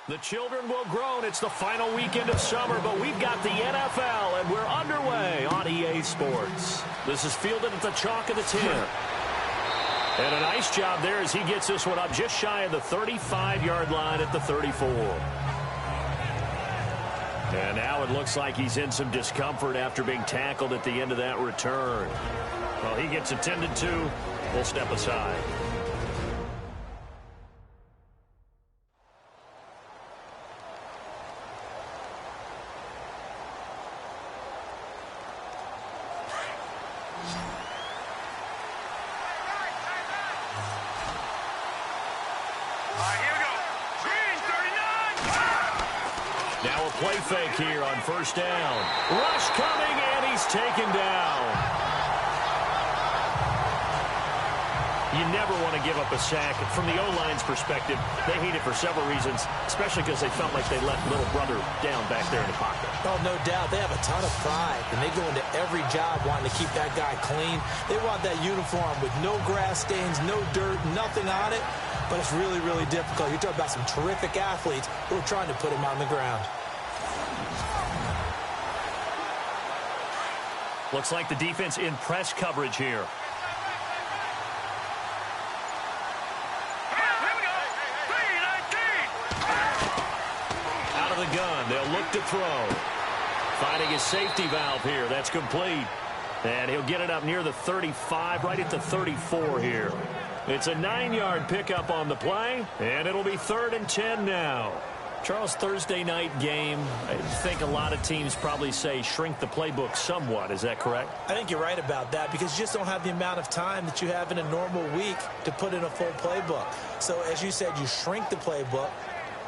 The children will groan. It's the final weekend of summer, but we've got the NFL, and we're underway on EA Sports. This is fielded at the chalk of the 10. And a nice job there as he gets this one up just shy of the 35-yard line at the 34. And now it looks like he's in some discomfort after being tackled at the end of that return. Well, he gets attended to. We'll step aside. Play fake here on first down. Rush coming, and he's taken down. You never want to give up a sack. From the O-line's perspective, they hate it for several reasons, especially because they felt like they let little brother down back there in the pocket. Oh, no doubt. They have a ton of pride, and they go into every job wanting to keep that guy clean. They want that uniform with no grass stains, no dirt, nothing on it, but it's really, really difficult. You're talking about some terrific athletes who are trying to put him on the ground. Looks like the defense in press coverage here. Out of the gun. They'll look to throw. Finding his safety valve here. That's complete. And he'll get it up near the 35, right at the 34 here. It's a 9-yard pickup on the play, and it'll be 3rd and 10 now. Charles, Thursday night game, I think a lot of teams probably say shrink the playbook somewhat. Is that correct? I think you're right about that because you just don't have the amount of time that you have in a normal week to put in a full playbook. So, as you said, you shrink the playbook,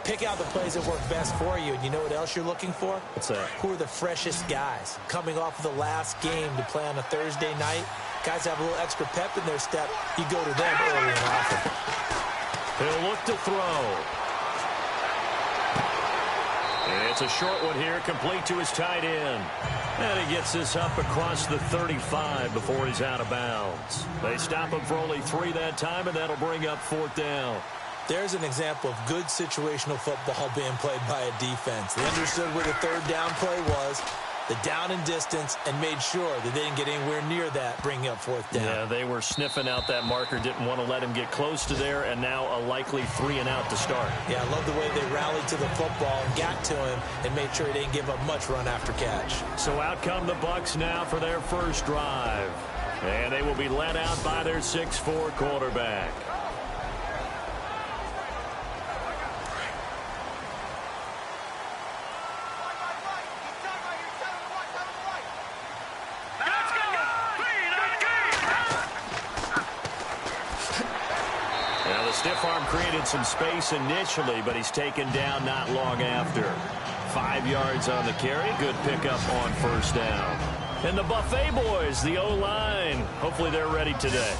pick out the plays that work best for you, and you know what else you're looking for? What's that? Who are the freshest guys coming off of the last game to play on a Thursday night? Guys have a little extra pep in their step. You go to them early and often. He'll look to throw. It's a short one here, complete to his tight end. And he gets this up across the 35 before he's out of bounds. They stop him for only 3 that time, and that'll bring up 4th down. There's an example of good situational football being played by a defense. They understood where the 3rd down play was, the down and distance, and made sure that they didn't get anywhere near that, bringing up 4th down. Yeah, they were sniffing out that marker, didn't want to let him get close to there, and now a likely 3 and out to start. Yeah, I love the way they rallied to the football and got to him and made sure he didn't give up much run after catch. So out come the Bucs now for their first drive. And they will be led out by their 6'4" quarterback. Stiff arm created some space initially, but he's taken down not long after. 5 yards on the carry. Good pickup on first down. And the Buffet boys, the O-line, hopefully they're ready today.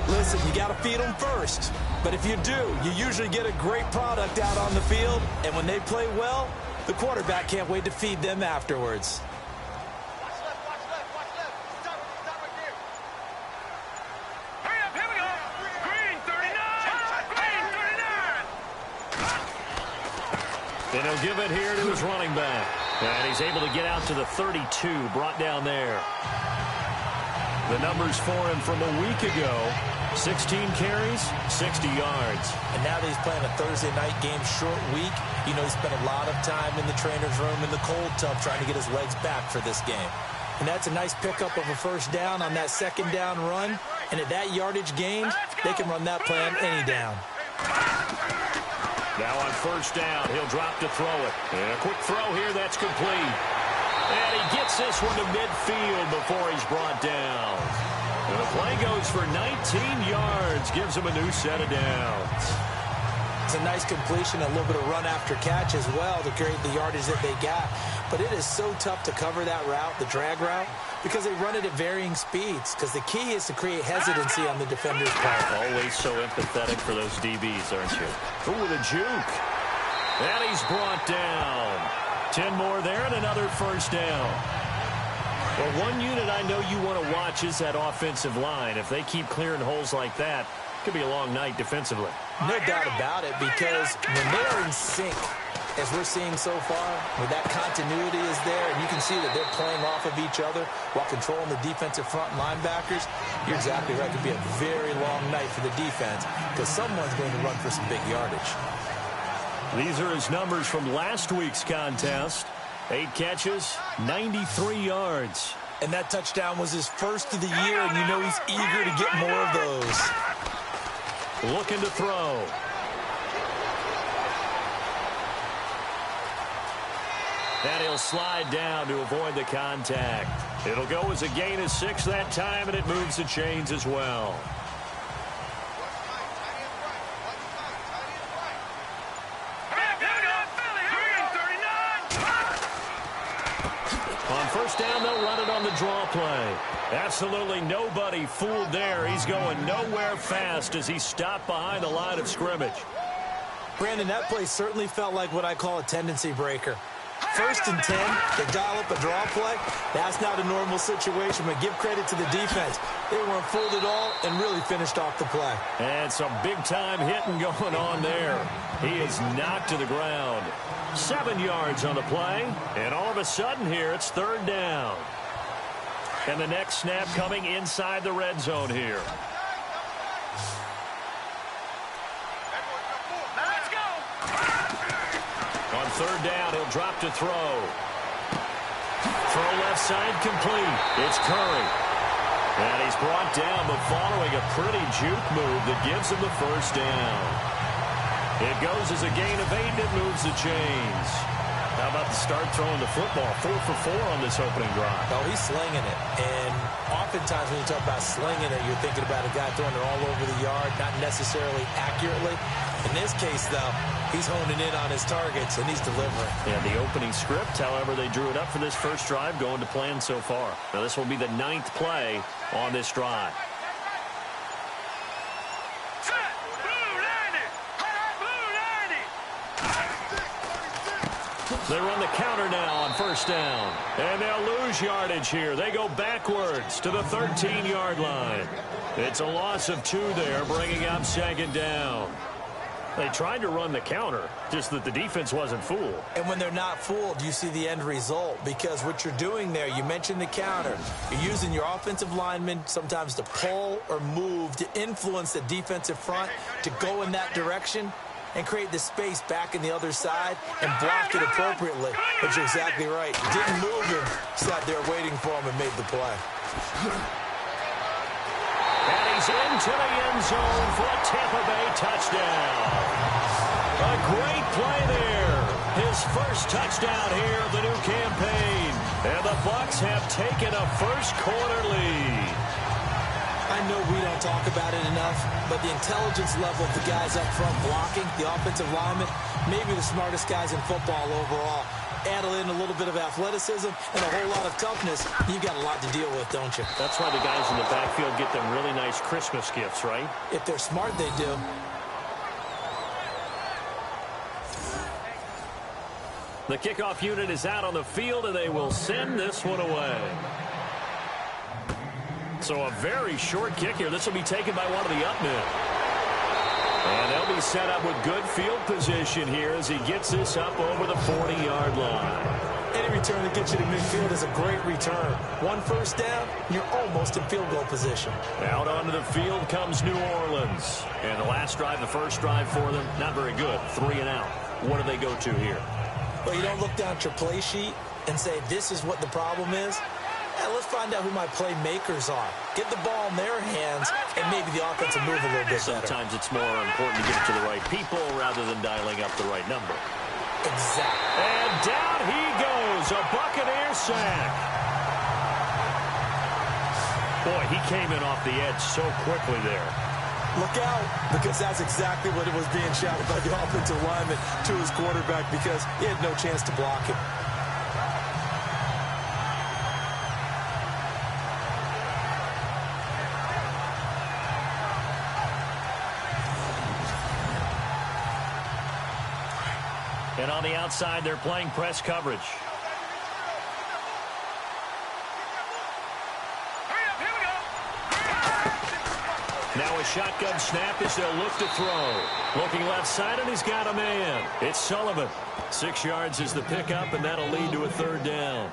Listen, you got to feed them first. But if you do, you usually get a great product out on the field. And when they play well, the quarterback can't wait to feed them afterwards. And he'll give it here to his running back. And he's able to get out to the 32, brought down there. The numbers for him from a week ago, 16 carries, 60 yards. And now that he's playing a Thursday night game, short week, you know he spent a lot of time in the trainer's room in the cold tub trying to get his legs back for this game. And that's a nice pickup of a first down on that 2nd down run. And at that yardage gained, they can run that play on any down. Now on first down, he'll drop to throw it. And a quick throw here, that's complete. And he gets this one to midfield before he's brought down. And the play goes for 19 yards, gives him a new set of downs. It's a nice completion, a little bit of run after catch as well to create the yardage that they got. But it is so tough to cover that route, the drag route, because they run it at varying speeds. Because the key is to create hesitancy on the defender's part. Always so empathetic for those DBs, aren't you? Ooh, with a juke. And he's brought down. 10 more there and another first down. Well, one unit I know you want to watch is that offensive line. If they keep clearing holes like that, it could be a long night defensively. No doubt about it, because when they are in sync, as we're seeing so far, where that continuity is there, and you can see that they're playing off of each other while controlling the defensive front linebackers, you're exactly right. It could be a very long night for the defense because someone's going to run for some big yardage. These are his numbers from last week's contest. 8 catches, 93 yards. And that touchdown was his first of the year, and you know he's eager to get more of those. Looking to throw. And he'll slide down to avoid the contact. It'll go as a gain of 6 that time, and it moves the chains as well. On first down, they'll run it on the draw play. Absolutely nobody fooled there. He's going nowhere fast as he stopped behind the line of scrimmage. Brandon, that play certainly felt like what I call a tendency breaker. First and 10, they dial up a draw play. That's not a normal situation, but give credit to the defense. They weren't fooled at all and really finished off the play. And some big-time hitting going on there. He is knocked to the ground. 7 yards on the play, and all of a sudden here, it's third down. And the next snap coming inside the red zone here. On third down, he'll drop to throw. Throw left side complete. It's Curry. And he's brought down, but following a pretty juke move that gives him the first down. It goes as a gain of 8, and it moves the chains. How about the start throwing the football? 4 for 4 on this opening drive. Oh, he's slinging it. And oftentimes when you talk about slinging it, you're thinking about a guy throwing it all over the yard, not necessarily accurately. In this case, though, he's honing in on his targets, and he's delivering. Yeah, the opening script, however, they drew it up for this first drive, going to plan so far. Now, this will be the 9th play on this drive. They run the counter now on first down. And they'll lose yardage here. They go backwards to the 13-yard line. It's a loss of 2 there, bringing up second down. They tried to run the counter, just that the defense wasn't fooled. And when they're not fooled, you see the end result. Because what you're doing there, you mentioned the counter. You're using your offensive linemen sometimes to pull or move to influence the defensive front to go in that direction and create the space back in the other side and block it appropriately. But you're exactly right. Didn't move him. Sat there waiting for him and made the play. And he's into the end zone for a Tampa Bay touchdown. A great play there. His first touchdown here of the new campaign. And the Bucs have taken a first-quarter lead. I know we don't talk about it enough, but the intelligence level of the guys up front blocking, the offensive linemen, maybe the smartest guys in football overall. Add in a little bit of athleticism and a whole lot of toughness, you've got a lot to deal with, don't you? That's why the guys in the backfield get them really nice Christmas gifts, right? If they're smart, they do. The kickoff unit is out on the field, and they will send this one away. So a very short kick here. This will be taken by one of the up men. And they'll be set up with good field position here as he gets this up over the 40-yard line. Any return that gets you to midfield is a great return. One first down, you're almost in field goal position. Out onto the field comes New Orleans. And the last drive, the first drive for them, not very good. 3 and out. What do they go to here? Well, you don't look down at your play sheet and say, this is what the problem is. Let's find out who my playmakers are. Get the ball in their hands, and maybe the offense will move a little bit better. Sometimes it's more important to get it to the right people rather than dialing up the right number. Exactly. And down he goes, a Buccaneer sack. Boy, he came in off the edge so quickly there. Look out, because that's exactly what it was being shouted by the offensive lineman to his quarterback because he had no chance to block him. And on the outside, they're playing press coverage. Now Now a shotgun snap as they'll look to throw. Looking left side, and he's got a man. It's Sullivan. 6 yards is the pickup, and that'll lead to a third down.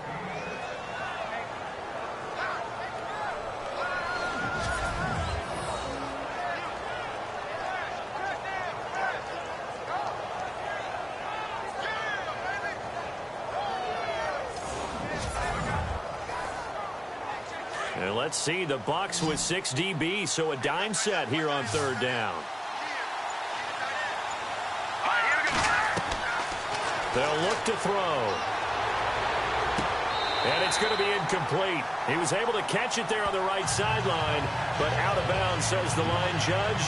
And let's see, the Bucs with 6 DBs, so a dime set here on third down. They'll look to throw. And it's going to be incomplete. He was able to catch it there on the right sideline, but out of bounds, says the line judge.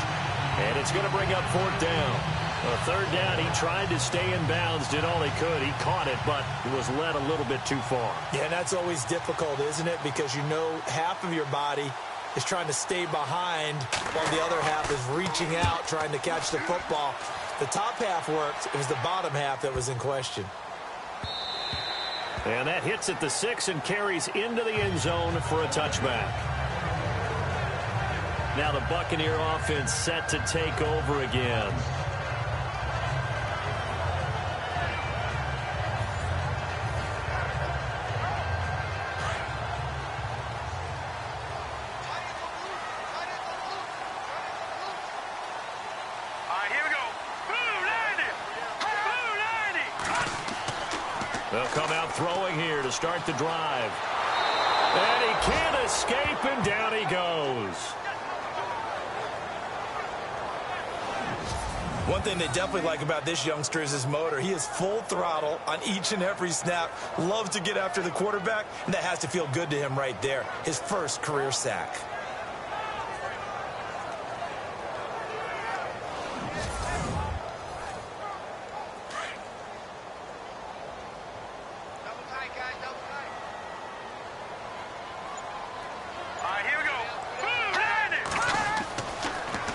And it's going to bring up fourth down. A third down, he tried to stay in bounds, did all he could. He caught it, but it was led a little bit too far. Yeah, and that's always difficult, isn't it? Because you know half of your body is trying to stay behind while the other half is reaching out, trying to catch the football. The top half worked. It was the bottom half that was in question. And that hits at the 6 and carries into the end zone for a touchback. Now the Buccaneer offense set to take over again. They'll come out throwing here to start the drive. And he can't escape, and down he goes. One thing they definitely like about this youngster is his motor. He is full throttle on each and every snap. Loves to get after the quarterback, and that has to feel good to him right there. His first career sack.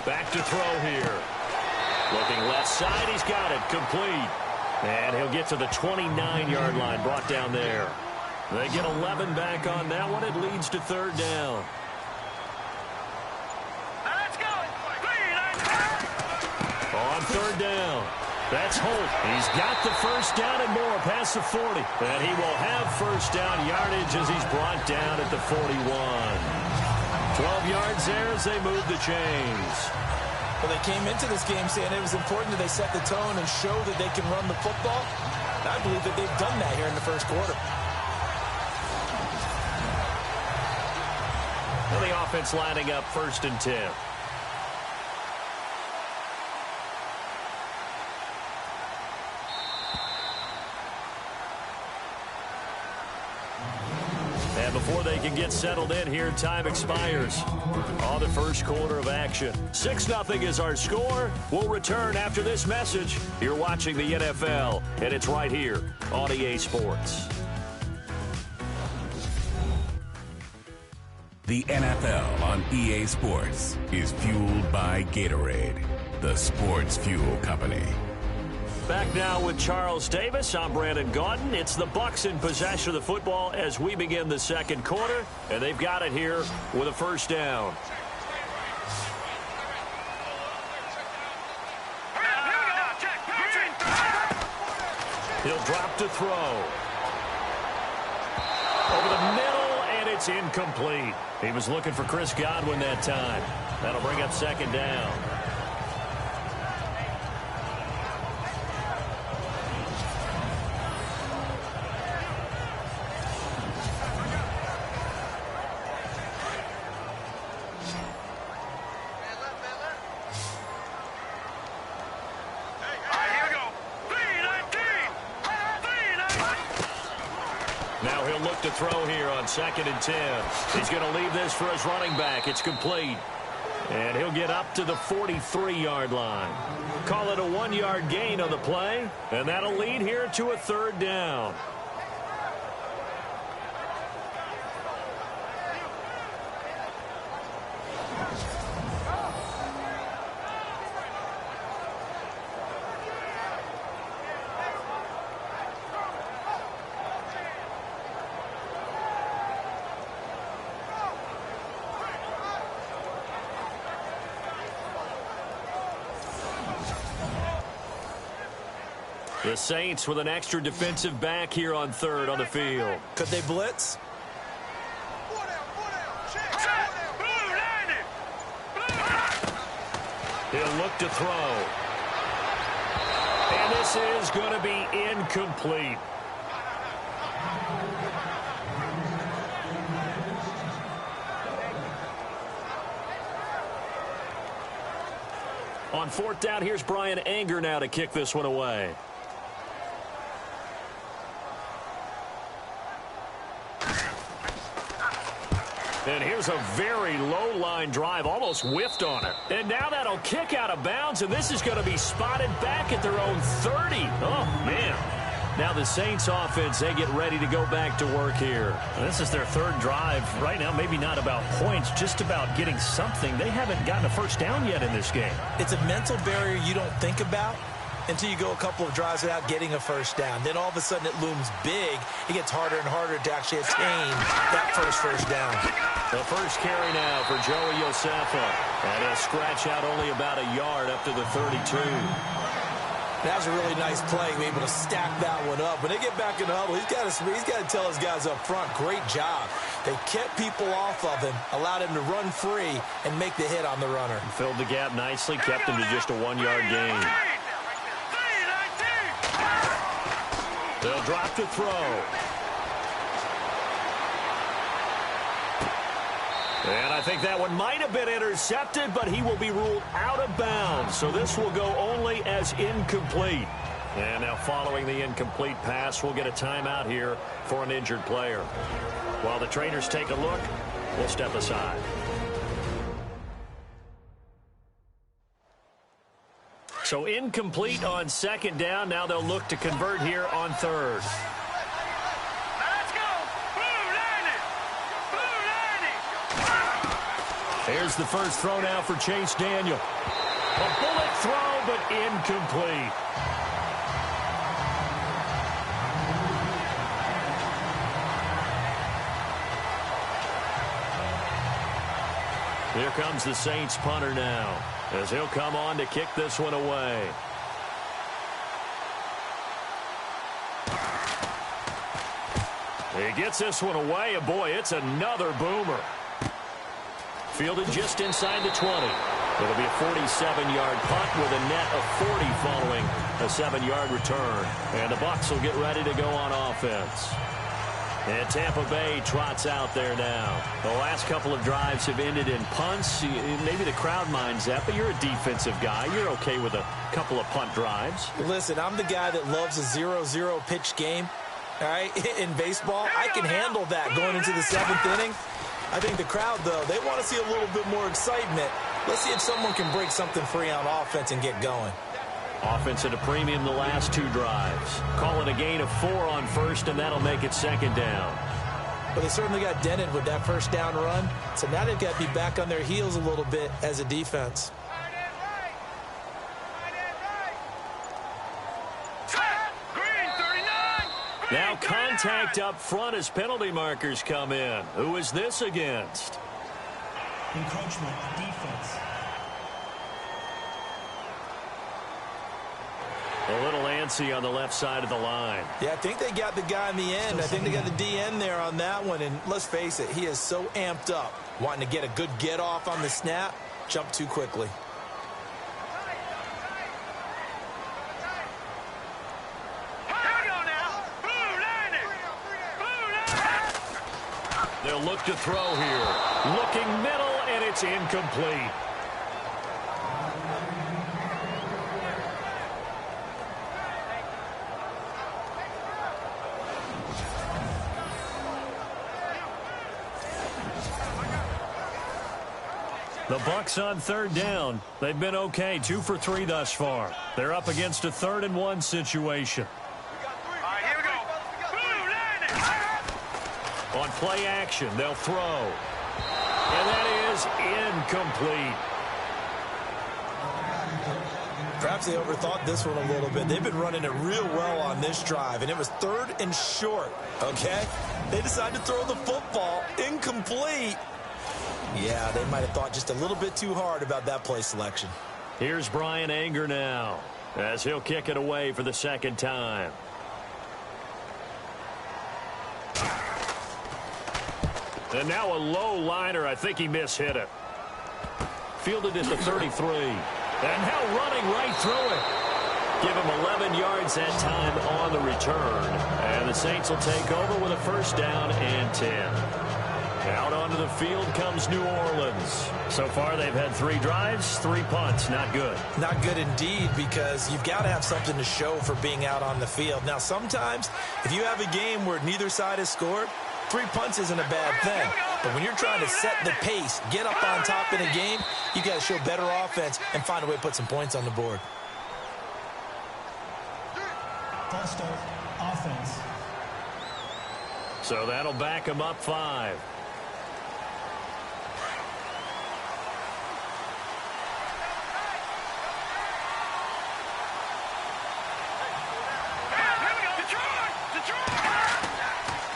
Back to throw here. Looking left side, he's got it, complete. And he'll get to the 29-yard line, brought down there. They get 11 back on that one. It leads to third down. Let's go. On third down, that's Holt. He's got the first down and more past the 40. And he will have first down yardage as he's brought down at the 41. 12 yards there as they move the chains. Well, they came into this game saying it was important that they set the tone and show that they can run the football. And I believe that they've done that here in the first quarter. Well, the offense lining up 1st and 10. And before they can get settled in here, time expires on the first quarter of action. 6-0 is our score. We'll return after this message. You're watching the NFL, and it's right here on EA Sports. The NFL on EA Sports is fueled by Gatorade, the sports fuel company. Back now with Charles Davis. I'm Brandon Gaudin. It's the Bucs in possession of the football as we begin the second quarter, and they've got it here with a first down. He'll drop to throw. Over the middle, and it's incomplete. He was looking for Chris Godwin that time. That'll bring up second down. Now he'll look to throw here on 2nd and 10. He's going to leave this for his running back. It's complete. And he'll get up to the 43-yard line. Call it a 1-yard gain on the play. And that'll lead here to a third down. The Saints with an extra defensive back here on third on the field. Could they blitz? He'll look to throw. And this is going to be incomplete. On fourth down, here's Brian Anger now to kick this one away. And here's a very low line drive, almost whiffed on it. And now that'll kick out of bounds, and this is going to be spotted back at their own 30. Oh, man. Now the Saints offense, they get ready to go back to work here. This is their third drive. Right now, maybe not about points, just about getting something. They haven't gotten a first down yet in this game. It's a mental barrier you don't think about until you go a couple of drives without getting a first down. Then all of a sudden it looms big. It gets harder and harder to actually attain that first down. The first carry now for Joey Josefa. And he'll scratch out only about a yard up to the 32. That was a really nice play, able to stack that one up. When they get back in the huddle, he's got to tell his guys up front, great job. They kept people off of him, allowed him to run free, and make the hit on the runner. Filled the gap nicely, kept him to just a 1-yard gain. They'll drop to throw. And I think that one might have been intercepted, but he will be ruled out of bounds. So this will go only as incomplete. And now following the incomplete pass, we'll get a timeout here for an injured player. While the trainers take a look, we'll step aside. So incomplete on second down. Now they'll look to convert here on third. Here's the first throw now for Chase Daniel. A bullet throw, but incomplete. Here comes the Saints punter now, as he'll come on to kick this one away. He gets this one away, and boy, it's another boomer. Fielded just inside the 20. It'll be a 47-yard punt with a net of 40 following a 7-yard return. And the Bucs will get ready to go on offense. And Tampa Bay trots out there now. The last couple of drives have ended in punts. Maybe the crowd minds that, but you're a defensive guy. You're okay with a couple of punt drives. Listen, I'm the guy that loves a 0-0 pitch game. All right, in baseball, I can handle that going into the 7th inning. I think the crowd, though, they want to see a little bit more excitement. Let's see if someone can break something free on offense and get going. Offense at a premium the last 2 drives. Call it a gain of 4 on first, and that'll make it second down. But they certainly got dented with that first down run. So now they've got to be back on their heels a little bit as a defense. Now contact up front as penalty markers come in. Who is this against? Encroachment, defense. A little antsy on the left side of the line. Yeah, I think they got the guy in the end. I think they got the DN there on that one. And let's face it, he is so amped up, wanting to get a good get off on the snap, jump too quickly. They'll look to throw here. Looking middle, and it's incomplete. The Bucs on third down. They've been okay, 2 for 3 thus far. They're up against a 3rd and 1 situation. On play action, they'll throw. And that is incomplete. Perhaps they overthought this one a little bit. They've been running it real well on this drive, and it was 3rd and short, okay? They decided to throw the football incomplete. Yeah, they might have thought just a little bit too hard about that play selection. Here's Brian Anger now. as he'll kick it away for the second time. And now a low liner. I think he mishit it. Fielded at the 33. And now running right through it. Give him 11 yards that time on the return. And the Saints will take over with a first down and 10. Out onto the field comes New Orleans. So far they've had 3 drives, 3 punts. Not good. Not good indeed, because you've got to have something to show for being out on the field. Now sometimes if you have a game where neither side has scored, 3 punts isn't a bad thing. But when you're trying to set the pace, get up on top in a game, you got to show better offense and find a way to put some points on the board. False start, offense. So that'll back him up 5.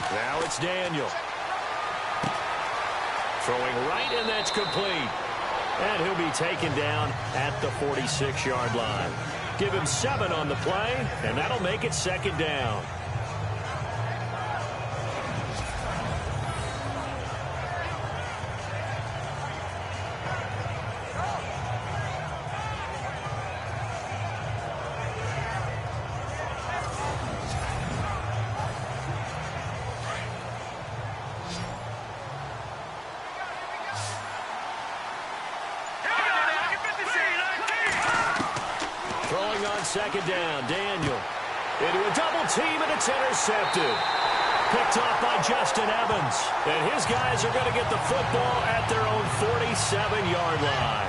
Now it's Daniel. Throwing right, and that's complete. And he'll be taken down at the 46-yard line. Give him 7 on the play, and that'll make it second down. Second down, Daniel into a double team, and it's intercepted. Picked off by Justin Evans. And his guys are going to get the football at their own 47-yard line.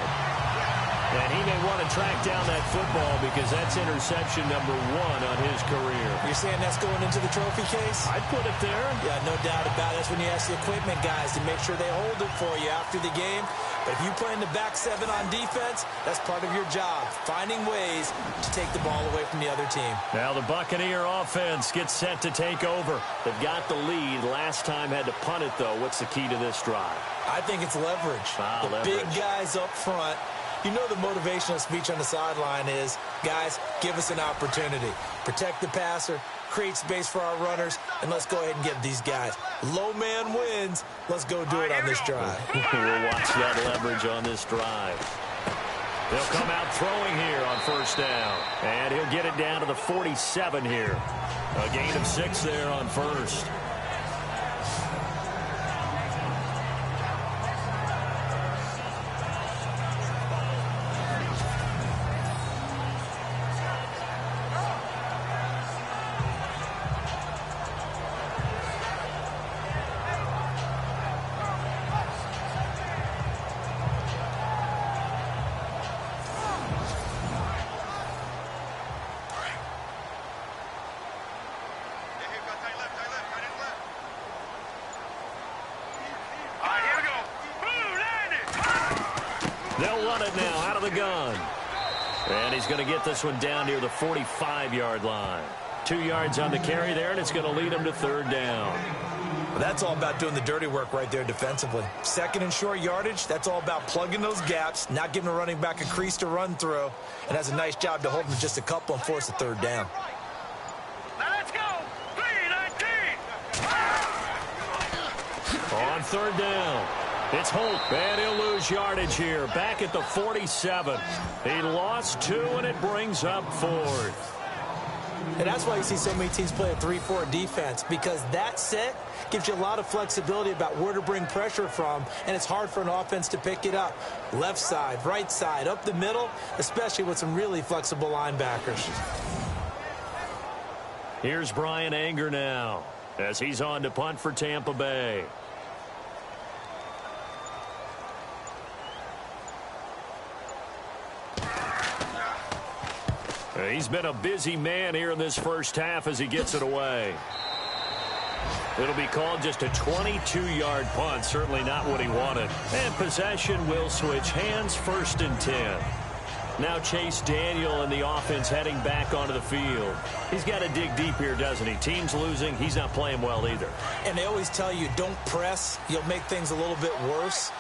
And he may want to track down that football because that's interception number 1 on his career. You're saying that's going into the trophy case? I'd put it there. Yeah, no doubt about it. That's when you ask the equipment guys to make sure they hold it for you after the game. But if you play in the back 7 on defense, that's part of your job, finding ways to take the ball away from the other team. Now the Buccaneer offense gets set to take over. They've got the lead. Last time had to punt it, though. What's the key to this drive? I think it's leverage. Leverage. Big guys up front. You know the motivational speech on the sideline is, guys, give us an opportunity. Protect the passer, create space for our runners, and let's go ahead and give these guys. Low man wins. Let's go do it on this drive. We'll watch that leverage on this drive. They'll come out throwing here on first down. And he'll get it down to the 47 here. A gain of 6 there on first. They'll run it now out of the gun. And he's going to get this one down near the 45-yard line. 2 yards on the carry there, and it's going to lead him to third down. Well, that's all about doing the dirty work right there defensively. Second and short yardage, that's all about plugging those gaps, not giving a running back a crease to run through, and has a nice job to hold him to just a couple and force a third down. Now let's go. 3-19. On third down. It's Holt, and he'll lose yardage here. Back at the 47. He lost 2, and it brings up 4th. And that's why you see so many teams play a 3-4 defense, because that set gives you a lot of flexibility about where to bring pressure from, and it's hard for an offense to pick it up. Left side, right side, up the middle, especially with some really flexible linebackers. Here's Brian Anger now as he's on to punt for Tampa Bay. He's been a busy man here in this first half as he gets it away. It'll be called just a 22-yard punt. Certainly not what he wanted. And possession will switch hands, 1st and 10. Now Chase Daniel and the offense heading back onto the field. He's got to dig deep here, doesn't he? Team's losing. He's not playing well either. And they always tell you, don't press. You'll make things a little bit worse.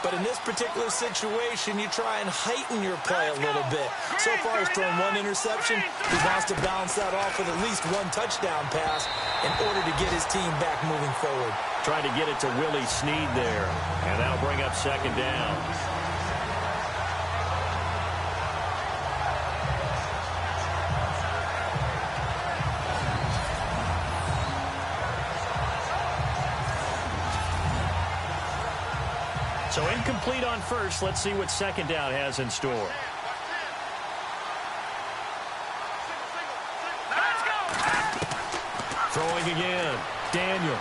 But in this particular situation, you try and heighten your play a little bit. So far, he's thrown one interception. He wants to balance that off with at least one touchdown pass in order to get his team back moving forward. Trying to get it to Willie Snead there. And that'll bring up second down. So incomplete on first. Let's see what second down has in store. Throwing again. Daniel.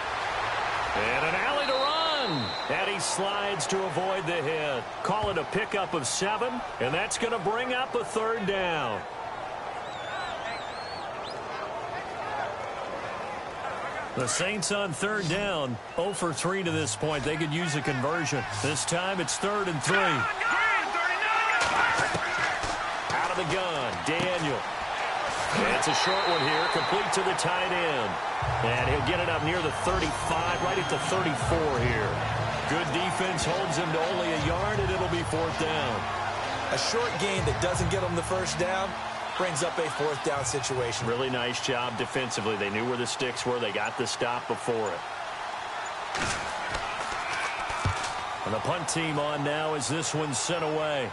And an alley to run. And he slides to avoid the hit. Call it a pickup of 7. And that's going to bring up a third down. The Saints on third down, 0 for 3 to this point. They could use a conversion. This time it's 3rd and 3. Out of the gun, Daniel. It's a short one here, complete to the tight end. And he'll get it up near the 35, right at the 34 here. Good defense holds him to only a yard, and it'll be 4th down. A short gain that doesn't get him the first down brings up a 4th down situation. Really nice job defensively. They knew where the sticks were. They got the stop before it. And the punt team on now as this one's sent away.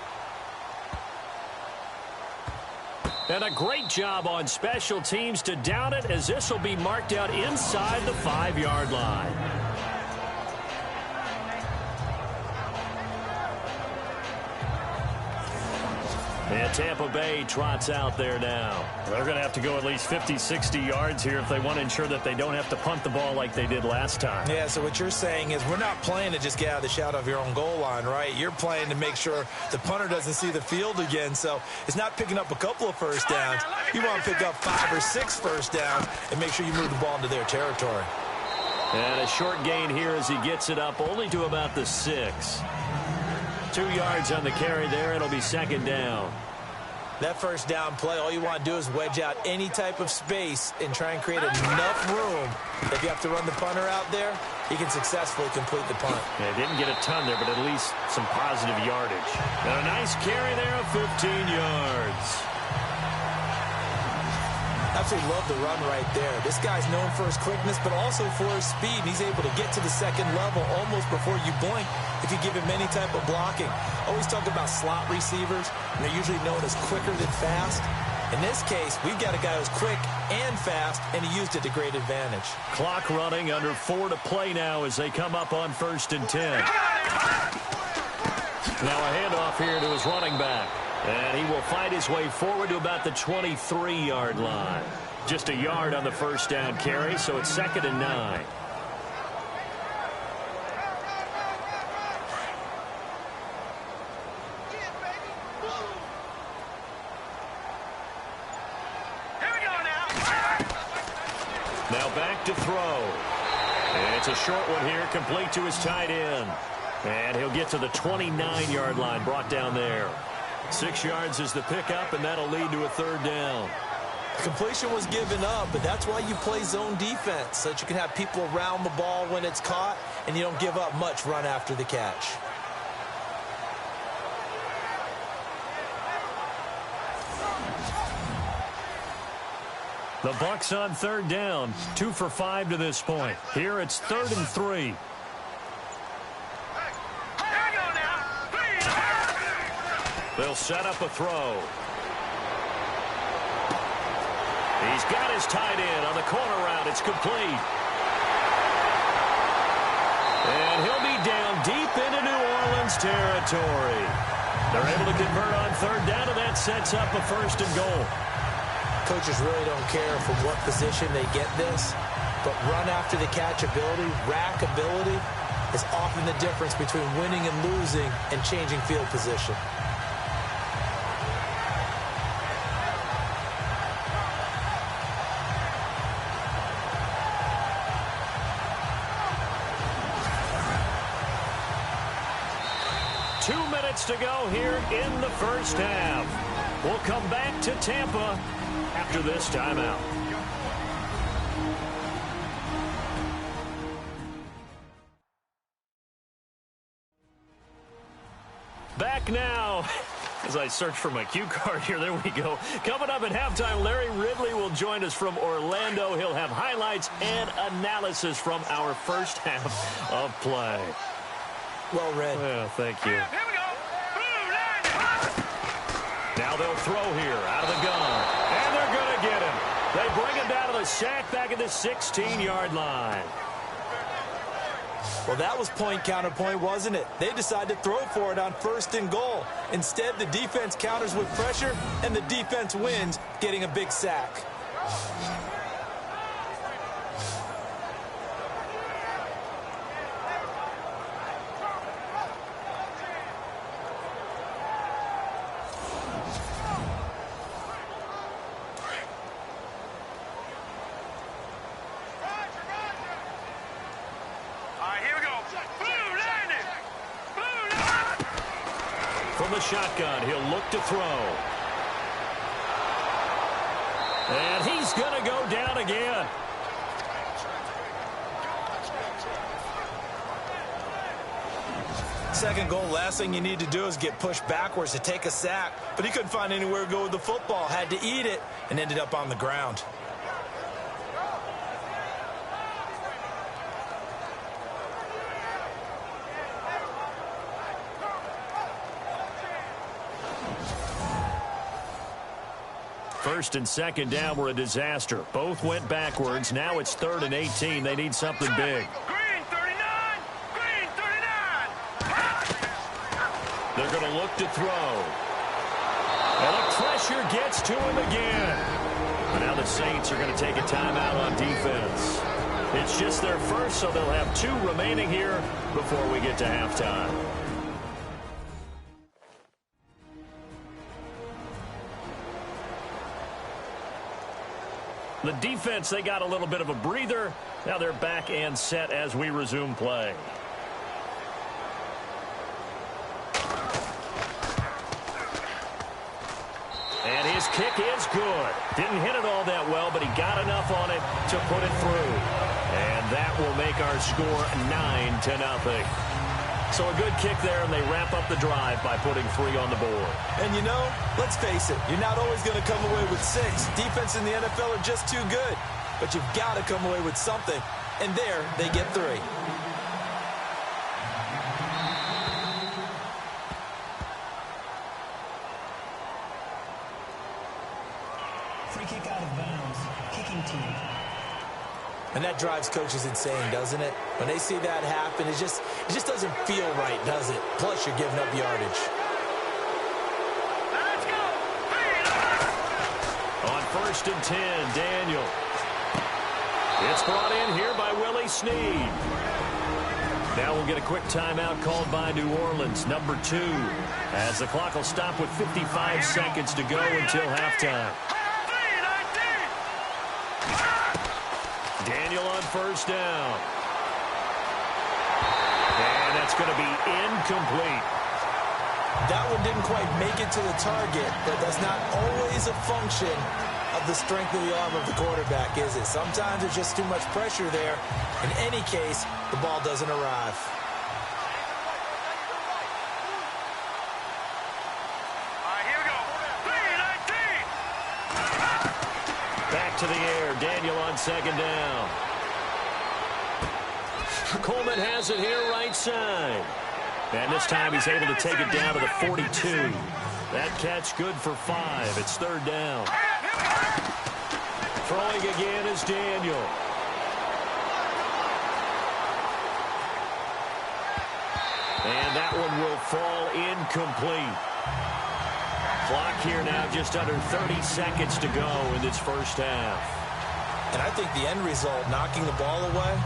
And a great job on special teams to down it, as this will be marked out inside the 5-yard line. And Tampa Bay trots out there now. They're going to have to go at least 50, 60 yards here if they want to ensure that they don't have to punt the ball like they did last time. Yeah, so what you're saying is we're not playing to just get out of the shadow of your own goal line, right? You're playing to make sure the punter doesn't see the field again. So it's not picking up a couple of first downs. You want to pick up 5 or 6 first downs and make sure you move the ball into their territory. And a short gain here as he gets it up only to about the 6. 2 yards on the carry there. It'll be 2nd down. That first down play, all you want to do is wedge out any type of space and try and create enough room. If you have to run the punter out there, he can successfully complete the punt. Yeah, didn't get a ton there, but at least some positive yardage. And a nice carry there of 15 yards. Absolutely love the run right there. This guy's known for his quickness, but also for his speed. And he's able to get to the second level almost before you blink if you give him any type of blocking. Always talk about slot receivers, and they're usually known as quicker than fast. In this case, we've got a guy who's quick and fast, and he used it to great advantage. Clock running, under 4 to play now as they come up on 1st and 10. Now a handoff here to his running back. And he will fight his way forward to about the 23-yard line. Just a yard on the first down carry, so it's 2nd and 9. Now back to throw. And it's a short one here, complete to his tight end. And he'll get to the 29-yard line, brought down there. 6 yards is the pickup, and that'll lead to a 3rd down. Completion was given up, but that's why you play zone defense, so that you can have people around the ball when it's caught, and you don't give up much run after the catch. The Bucs on 3rd down, 2 for 5 to this point. Here it's 3rd and 3. They'll set up a throw. He's got his tight end on the corner route. It's complete. And he'll be down deep into New Orleans territory. They're able to convert on 3rd down, and that sets up a 1st and goal. Coaches really don't care from what position they get this, but run after the catch ability, rack ability, is often the difference between winning and losing and changing field position. To go here in the first half. We'll come back to Tampa after this timeout. now. As I search for my cue card here, there we go. Coming up at halftime, Larry Ridley will join us from Orlando. He'll have highlights and analysis from our first half of play. Well read. Well, thank you. Here we go. Now they'll throw here out of the gun. And they're going to get him. They bring him down to the sack back at the 16-yard line. Well, that was point counterpoint, wasn't it? They decided to throw for it on 1st and goal. Instead, the defense counters with pressure, and the defense wins, getting a big sack. From the shotgun, he'll look to throw. And he's going to go down again. Second goal, last thing you need to do is get pushed backwards to take a sack. But he couldn't find anywhere to go with the football, had to eat it, and ended up on the ground. First and second down were a disaster. Both went backwards. Now it's 3rd and 18. They need something big. Green 39. Green 39. They're going to look to throw. And the pressure gets to him again. And now the Saints are going to take a timeout on defense. It's just their first, so they'll have 2 remaining here before we get to halftime. The defense, they got a little bit of a breather. Now they're back and set as we resume play. And his kick is good. Didn't hit it all that well, but he got enough on it to put it through. And that will make our score 9-0. So a good kick there, and they wrap up the drive by putting 3 on the board. And you know, let's face it, you're not always going to come away with 6. Defense in the NFL are just too good. But you've got to come away with something. And there, they get 3. Free kick out of bounds. Kicking team. And that drives coaches insane, doesn't it? When they see that happen, it just doesn't feel right, does it? Plus, you're giving up yardage. Let's go. On 1st and 10, Daniel. It's brought in here by Willie Snead. Now we'll get a quick timeout called by New Orleans, number 2, as the clock will stop with 55 seconds to go until halftime. Daniel on 1st down. And that's going to be incomplete. That one didn't quite make it to the target, but that's not always a function of the strength of the arm of the quarterback, is it? Sometimes there's just too much pressure there. In any case, the ball doesn't arrive. Back to the air. Daniel on 2nd down. Coleman has it here right side. And this time he's able to take it down to the 42. That catch good for 5. It's 3rd down. Throwing again is Daniel. And that one will fall incomplete. Clock here now just under 30 seconds to go in this first half. And I think the end result, knocking the ball away,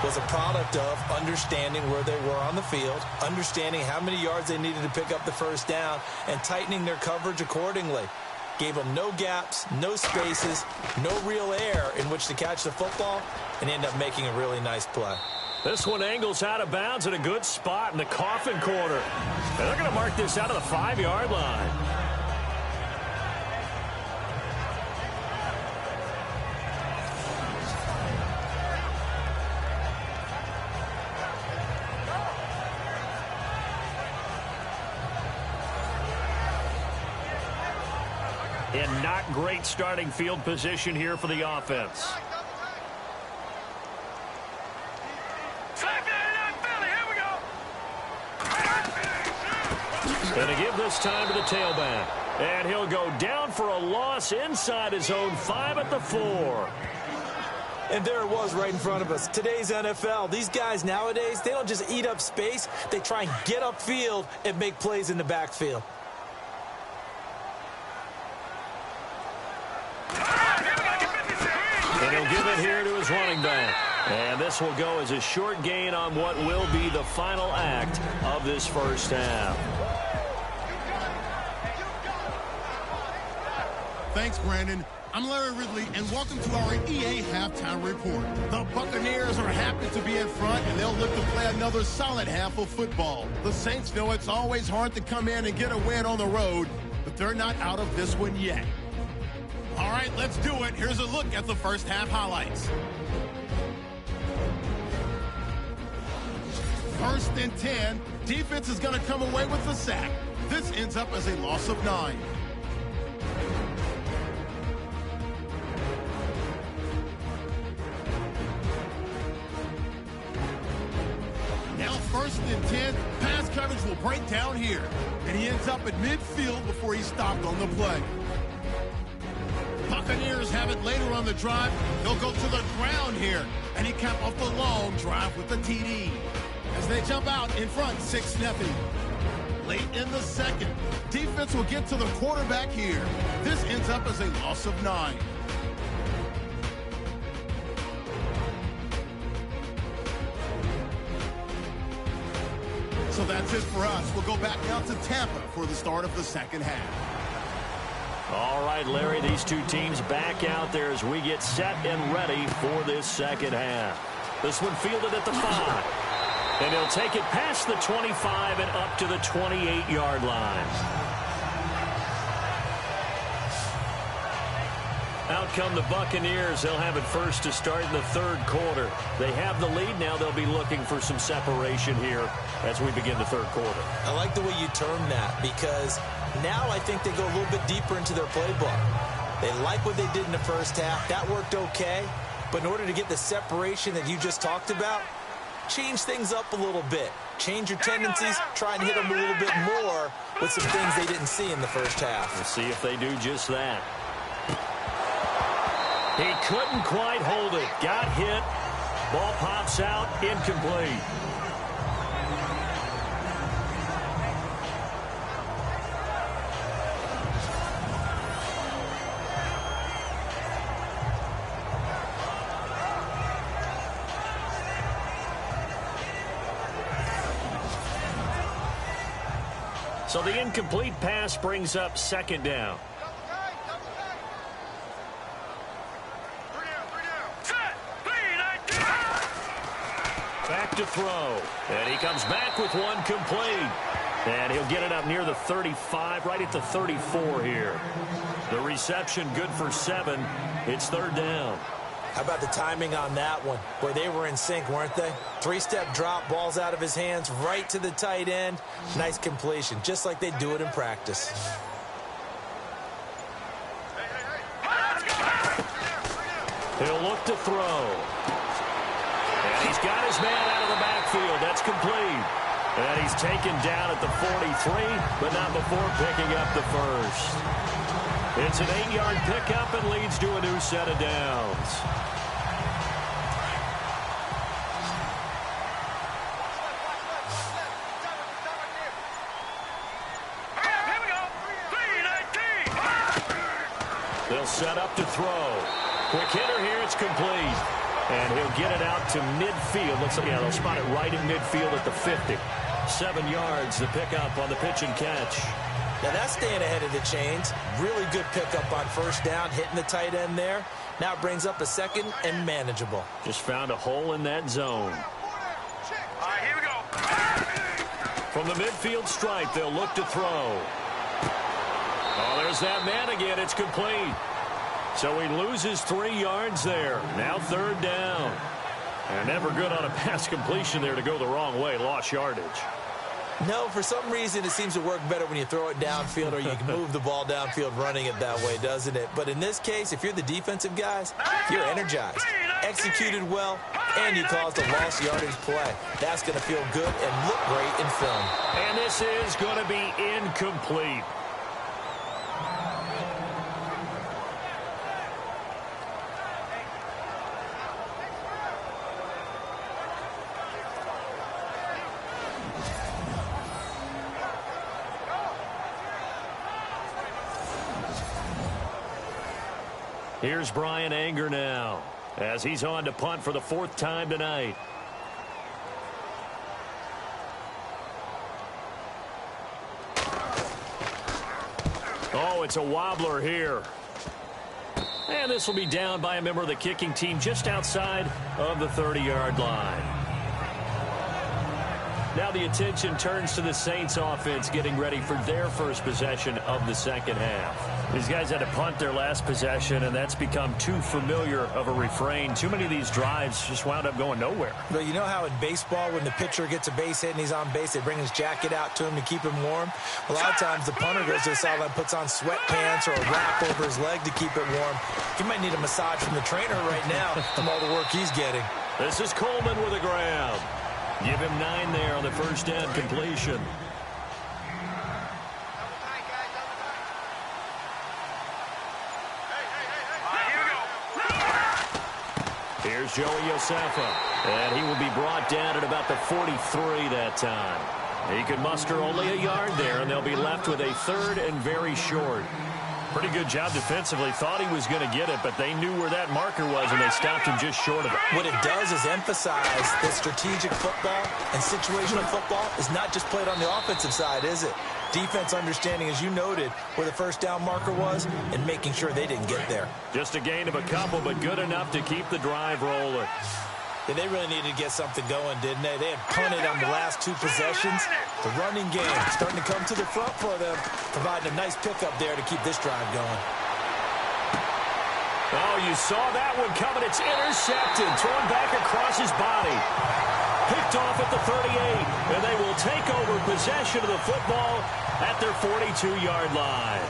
was a product of understanding where they were on the field, understanding how many yards they needed to pick up the 1st down, and tightening their coverage accordingly. Gave them no gaps, no spaces, no real air in which to catch the football, and end up making a really nice play. This one angles out of bounds at a good spot in the coffin corner. And they're going to mark this out of the 5-yard line. And not great starting field position here for the offense. And to give this time to the tailback. And he'll go down for a loss inside his own 5 at the 4. And there it was right in front of us. Today's NFL, these guys nowadays, they don't just eat up space. They try and get upfield and make plays in the backfield. And he'll give it here to his running back. And this will go as a short gain on what will be the final act of this first half. Thanks, Brandon. I'm Larry Ridley, and welcome to our EA Halftime Report. The Buccaneers are happy to be in front, and they'll look to play another solid half of football. The Saints know it's always hard to come in and get a win on the road, but they're not out of this one yet. All right, let's do it. Here's a look at the first half highlights. First and 10. Defense is going to come away with the sack. This ends up as a loss of 9. Now first and 10. Pass coverage will break down here. And he ends up at midfield before he's stopped on the play. Buccaneers have it later on the drive. They'll go to the ground here. And he capped off the long drive with the TD. As they jump out in front, 6-0. Late in the second, defense will get to the quarterback here. This ends up as a loss of 9. So that's it for us. We'll go back out to Tampa for the start of the second half. All right, Larry, these two teams back out there as we get set and ready for this second half. This one fielded at the 5. And he'll take it past the 25 and up to the 28-yard line. Out come the Buccaneers. They'll have it first to start in the third quarter. They have the lead. Now they'll be looking for some separation here as we begin the third quarter. I like the way you term that, because now I think they go a little bit deeper into their playbook. They like what they did in the first half. That worked okay. But in order to get the separation that you just talked about, change things up a little bit. Change your tendencies. Try and hit them a little bit more with some things they didn't see in the first half. We'll see if they do just that. He couldn't quite hold it. Got hit. Ball pops out. Incomplete. So the incomplete pass brings up second down. Back to throw. And he comes back with one complete. And he'll get it up near the 35, right at the 34 here. The reception good for 7. It's third down. How about the timing on that one, where they were in sync, weren't they? 3-step drop, ball's out of his hands, right to the tight end. Nice completion, just like they do it in practice. He'll look to throw. And he's got his man out of the backfield. That's complete. And he's taken down at the 43, but not before picking up the first. It's an 8-yard pickup and leads to a new set of downs. They'll set up to throw. Quick hitter here. It's complete. And he'll get it out to midfield. Looks like, yeah, they'll spot it right in midfield at the 50. 7 yards, the pickup on the pitch and catch. Now that's staying ahead of the chains. Really good pickup on first down, hitting the tight end there. Now it brings up a second and manageable. Just found a hole in that zone. All right, here we go. From the midfield stripe, they'll look to throw. Oh, there's that man again. It's complete. So he loses 3 yards there. Now third down. And never good on a pass completion there to go the wrong way. Lost yardage. No, for some reason it seems to work better when you throw it downfield or you can move the ball downfield running it that way, doesn't it? But in this case, if you're the defensive guys, you're energized, executed well, and you caused a lost yardage play. That's going to feel good and look great in film. And this is going to be incomplete. Here's Brian Anger now as he's on to punt for the 4th time tonight. Oh, it's a wobbler here. And this will be down by a member of the kicking team just outside of the 30-yard line. Now the attention turns to the Saints offense getting ready for their first possession of the second half. These guys had to punt their last possession, and that's become too familiar of a refrain. Too many of these drives just wound up going nowhere. But you know how in baseball, when the pitcher gets a base hit and he's on base, they bring his jacket out to him to keep him warm? A lot of times the punter goes to the sideline, puts on sweatpants or a wrap over his leg to keep it warm. He might need a massage from the trainer right now from all the work he's getting. This is Coleman with a grab. Give him 9 there on the first down completion. Here's Joey Josefa, and he will be brought down at about the 43 that time. He could muster only a yard there, and they'll be left with a 3rd and very short. Pretty good job defensively. Thought he was going to get it, but they knew where that marker was, and they stopped him just short of it. What it does is emphasize that strategic football and situational football is not just played on the offensive side, is it? Defense understanding, as you noted, where the first down marker was and making sure they didn't get there. Just a gain of a couple, but good enough to keep the drive rolling. Yeah, they really needed to get something going, didn't they? They had punted on the last 2 possessions. The running game starting to come to the front for them, providing a nice pickup there to keep this drive going. Oh, you saw that one coming. It's intercepted, thrown back across his body. Picked off at the 38, and they will take over possession of the football at their 42-yard line.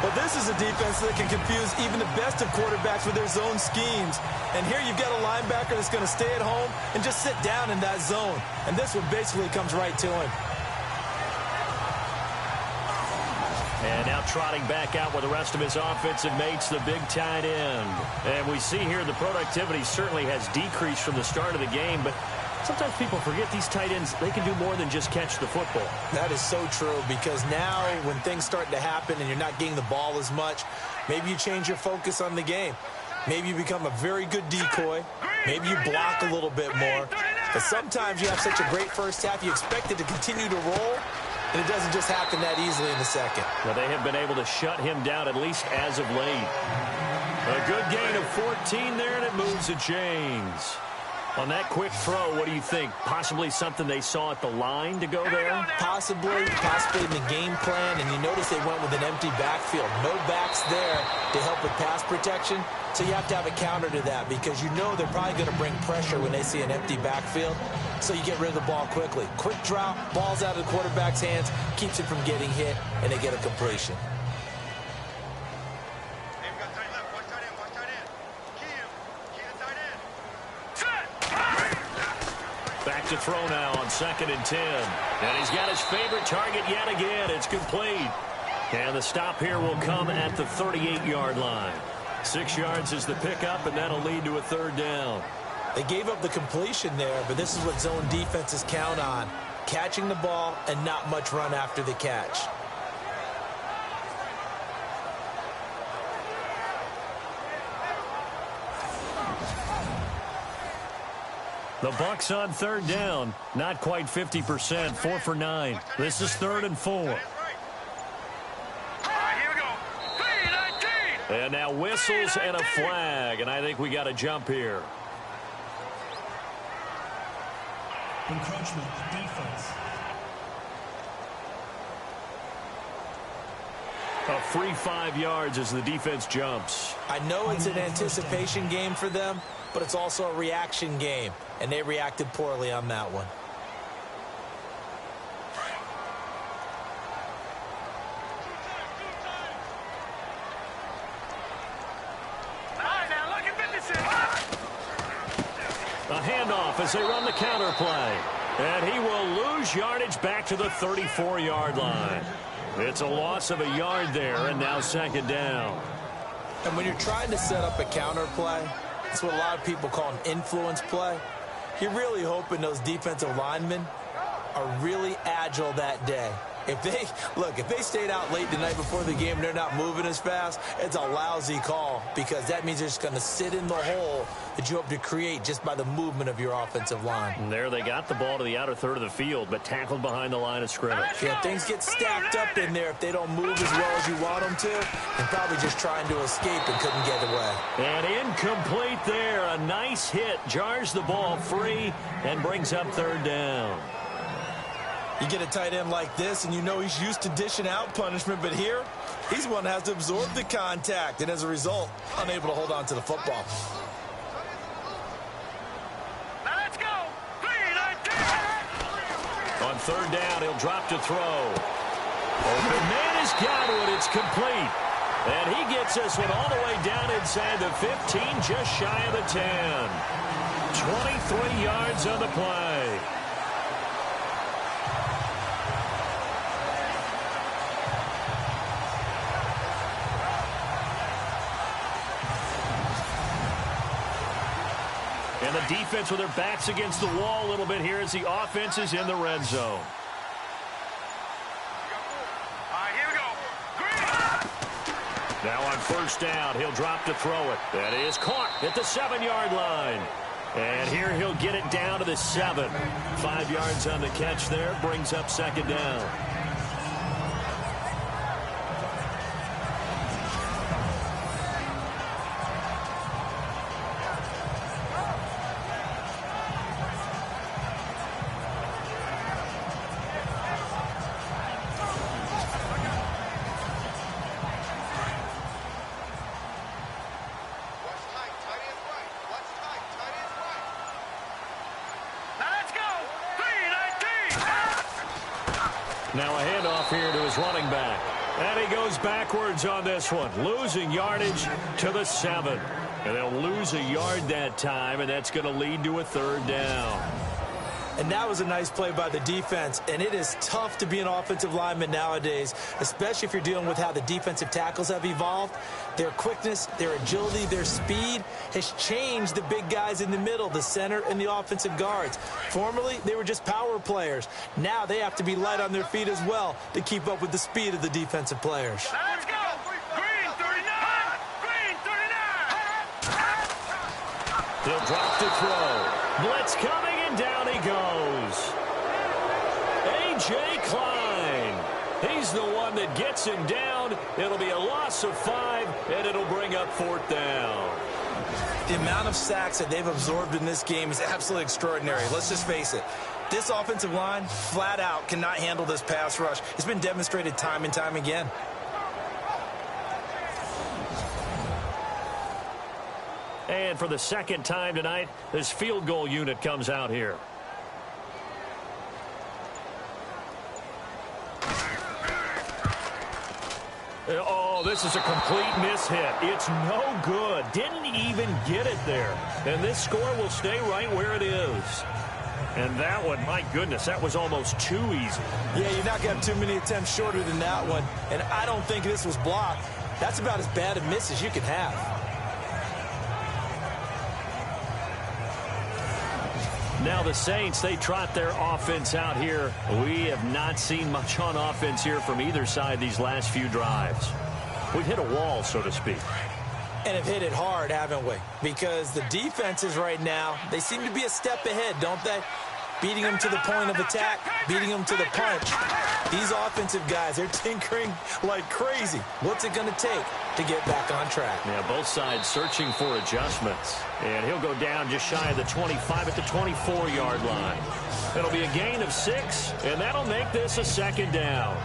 Well, this is a defense that can confuse even the best of quarterbacks with their zone schemes. And here you've got a linebacker that's going to stay at home and just sit down in that zone. And this one basically comes right to him. And now trotting back out with the rest of his offensive mates, the big tight end. And we see here the productivity certainly has decreased from the start of the game, but sometimes people forget these tight ends, they can do more than just catch the football. That is so true, because now when things start to happen and you're not getting the ball as much, maybe you change your focus on the game. Maybe you become a very good decoy. Maybe you block a little bit more. But sometimes you have such a great first half, you expect it to continue to roll, and it doesn't just happen that easily in the second. Well, they have been able to shut him down, at least as of late. A good gain of 14 there, and it moves the chains. On that quick throw, what do you think? Possibly something they saw at the line to go there? Possibly in the game plan, and you notice they went with an empty backfield. No backs there to help with pass protection, so you have to have a counter to that, because you know they're probably going to bring pressure when they see an empty backfield, so you get rid of the ball quickly. Quick drop, ball's out of the quarterback's hands, keeps it from getting hit, and they get a completion. Back to throw now on 2nd and 10. And he's got his favorite target yet again. It's complete. And the stop here will come at the 38-yard line. 6 yards is the pickup, and that'll lead to a 3rd down. They gave up the completion there, but this is what zone defenses count on. Catching the ball and not much run after the catch. The Bucs on 3rd down. Not quite 50%. 4 for 9. This is 3rd and 4. Here we go. And now whistles and a flag. And I think we got a jump here. Encroachment, defense. A free 5 yards as the defense jumps. I know it's an anticipation game for them, but it's also a reaction game, and they reacted poorly on that one. A handoff as they run the counter play. And he will lose yardage back to the 34-yard line. It's a loss of a yard there, and now second down. And when you're trying to set up a counter play, it's what a lot of people call an influence play. You're really hoping those defensive linemen are really agile that day. If they stayed out late the night before the game and they're not moving as fast, it's a lousy call because that means they're just going to sit in the hole that you hope to create just by the movement of your offensive line. And there they got the ball to the outer third of the field, but tackled behind the line of scrimmage. Yeah, things get stacked up in there if they don't move as well as you want them to, and probably just trying to escape and couldn't get away. And incomplete there. A nice hit. Jars the ball free and brings up third down. You get a tight end like this, and you know he's used to dishing out punishment, but here, he's one that has to absorb the contact, and as a result, unable to hold on to the football. Now let's go. 3-19. On third down, he'll drop to throw. Open man has got it. It's complete. And he gets this one all the way down inside the 15, just shy of the 10. 23 yards on the play. And the defense with their backs against the wall a little bit here as the offense is in the red zone. All right, here we go. Now on first down, he'll drop to throw it. That is caught at the 7-yard line. And here he'll get it down to the 7. 5 yards on the catch there, brings up second down. Now a handoff here to his running back. And he goes backwards on this one, losing yardage to the 7. And they'll lose a yard that time, and that's going to lead to a third down. And that was a nice play by the defense, and it is tough to be an offensive lineman nowadays, especially if you're dealing with how the defensive tackles have evolved. Their quickness, their agility, their speed has changed the big guys in the middle, the center, and the offensive guards. Formerly, they were just power players. Now they have to be light on their feet as well to keep up with the speed of the defensive players. Let's go. Green 39. Green 39. He'll drop to throw. Blitz coming, and down he goes. A.J. Klein. He's the one that gets him down. It'll be a loss of 5, and it'll bring up fourth down. The amount of sacks that they've absorbed in this game is absolutely extraordinary. Let's just face it. This offensive line, flat out, cannot handle this pass rush. It's been demonstrated time and time again. And for the second time tonight, this field goal unit comes out here. Oh, this is a complete mishit. It's no good. Didn't even get it there. And this score will stay right where it is. And that one, my goodness, that was almost too easy. Yeah, you're not going to have too many attempts shorter than that one. And I don't think this was blocked. That's about as bad a miss as you can have. Now the Saints, they trot their offense out here. We have not seen much on offense here from either side these last few drives. We've hit a wall, so to speak. And have hit it hard, haven't we? Because the defenses right now, they seem to be a step ahead, don't they? Beating them to the point of attack, beating them to the punch. These offensive guys, they're tinkering like crazy. What's it going to take to get back on track? Yeah, both sides searching for adjustments. And he'll go down just shy of the 25 at the 24-yard line. It'll be a gain of 6, and that'll make this a second down.